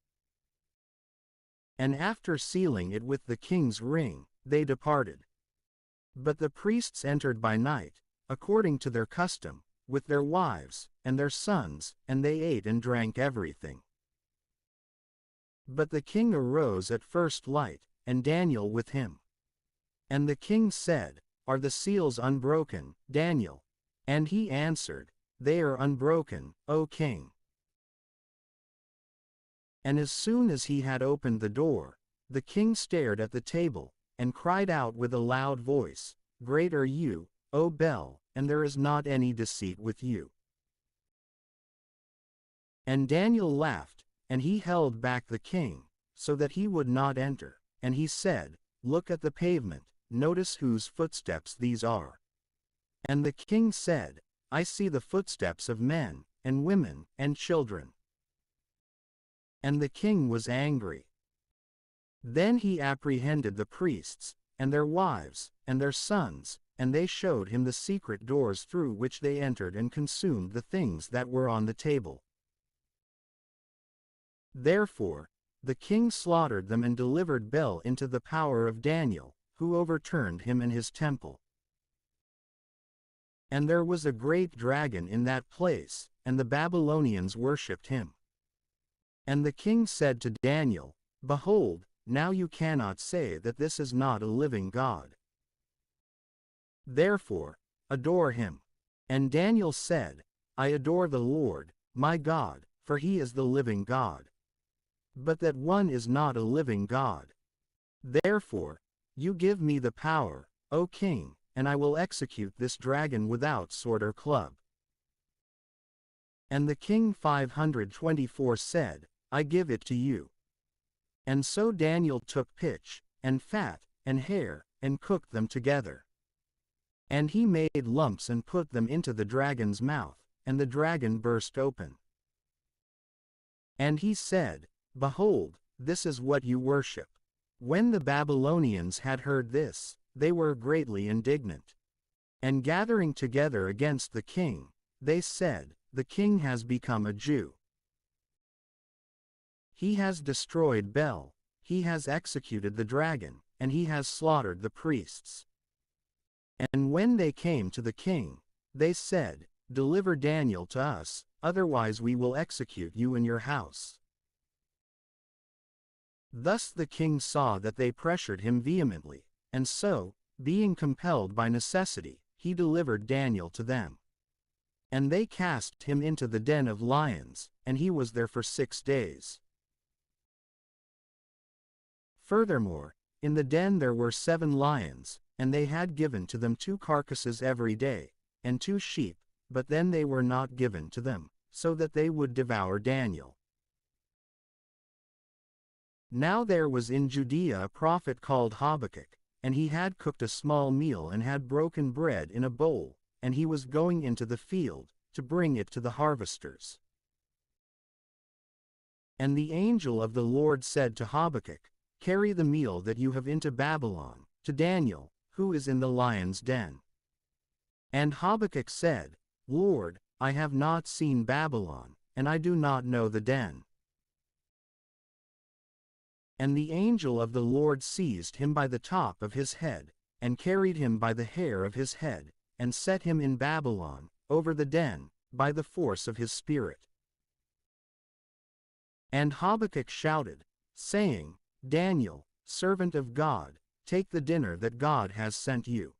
And after sealing it with the king's ring, they departed. But the priests entered by night, according to their custom, with their wives, and their sons, and they ate and drank everything. But the king arose at first light, and Daniel with him. And the king said, Are the seals unbroken, Daniel? And he answered, They are unbroken, O king. And as soon as he had opened the door, the king stared at the table, and cried out with a loud voice, Great are you, O Bel, and there is not any deceit with you. And Daniel laughed, and he held back the king, so that he would not enter, and he said, Look at the pavement, notice whose footsteps these are. And the king said, I see the footsteps of men, and women, and children. And the king was angry. Then he apprehended the priests, and their wives, and their sons, and they showed him the secret doors through which they entered and consumed the things that were on the table. Therefore, the king slaughtered them and delivered Bel into the power of Daniel, who overturned him and his temple. And there was a great dragon in that place, and the Babylonians worshipped him. And the king said to Daniel, Behold, now you cannot say that this is not a living God. Therefore, adore him. And Daniel said, I adore the Lord, my God, for he is the living God. But that one is not a living God. Therefore, you give me the power, O king, and I will execute this dragon without sword or club. And the king 524 said, I give it to you. And so Daniel took pitch, and fat, and hair, and cooked them together. And he made lumps and put them into the dragon's mouth, and the dragon burst open. And he said, Behold, this is what you worship. When the Babylonians had heard this, they were greatly indignant. And gathering together against the king, they said, The king has become a Jew. He has destroyed Bel, he has executed the dragon, and he has slaughtered the priests. And when they came to the king, they said, Deliver Daniel to us, otherwise we will execute you in your house. Thus the king saw that they pressured him vehemently, and so, being compelled by necessity, he delivered Daniel to them. And they cast him into the den of lions, and he was there for 6 days. Furthermore, in the den there were 7 lions, and they had given to them 2 carcasses every day, and 2 sheep, but then they were not given to them, so that they would devour Daniel. Now there was in Judea a prophet called Habakkuk, and he had cooked a small meal and had broken bread in a bowl, and he was going into the field, to bring it to the harvesters. And the angel of the Lord said to Habakkuk, Carry the meal that you have into Babylon, to Daniel, who is in the lion's den. And Habakkuk said, Lord, I have not seen Babylon, and I do not know the den. And the angel of the Lord seized him by the top of his head, and carried him by the hair of his head, and set him in Babylon, over the den, by the force of his spirit. And Habakkuk shouted, saying, Daniel, servant of God, take the dinner that God has sent you.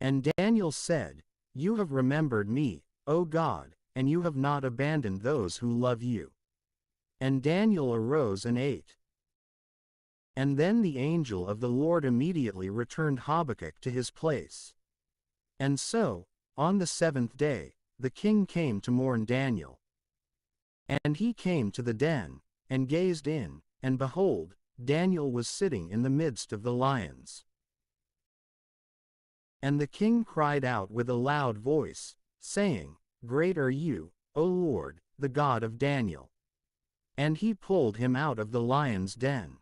And Daniel said, You have remembered me, O God, and you have not abandoned those who love you. And Daniel arose and ate. And then the angel of the Lord immediately returned Habakkuk to his place. And so, on the 7th day, the king came to mourn Daniel. And he came to the den, and gazed in, and behold, Daniel was sitting in the midst of the lions. And the king cried out with a loud voice, saying, Great are you, O Lord, the God of Daniel. And he pulled him out of the lion's den.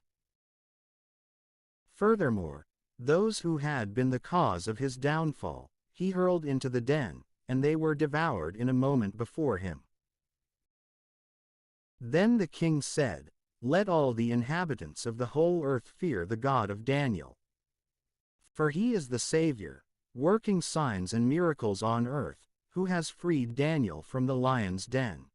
Furthermore, those who had been the cause of his downfall, he hurled into the den, and they were devoured in a moment before him. Then the king said, Let all the inhabitants of the whole earth fear the God of Daniel. For he is the Savior, working signs and miracles on earth, who has freed Daniel from the lion's den.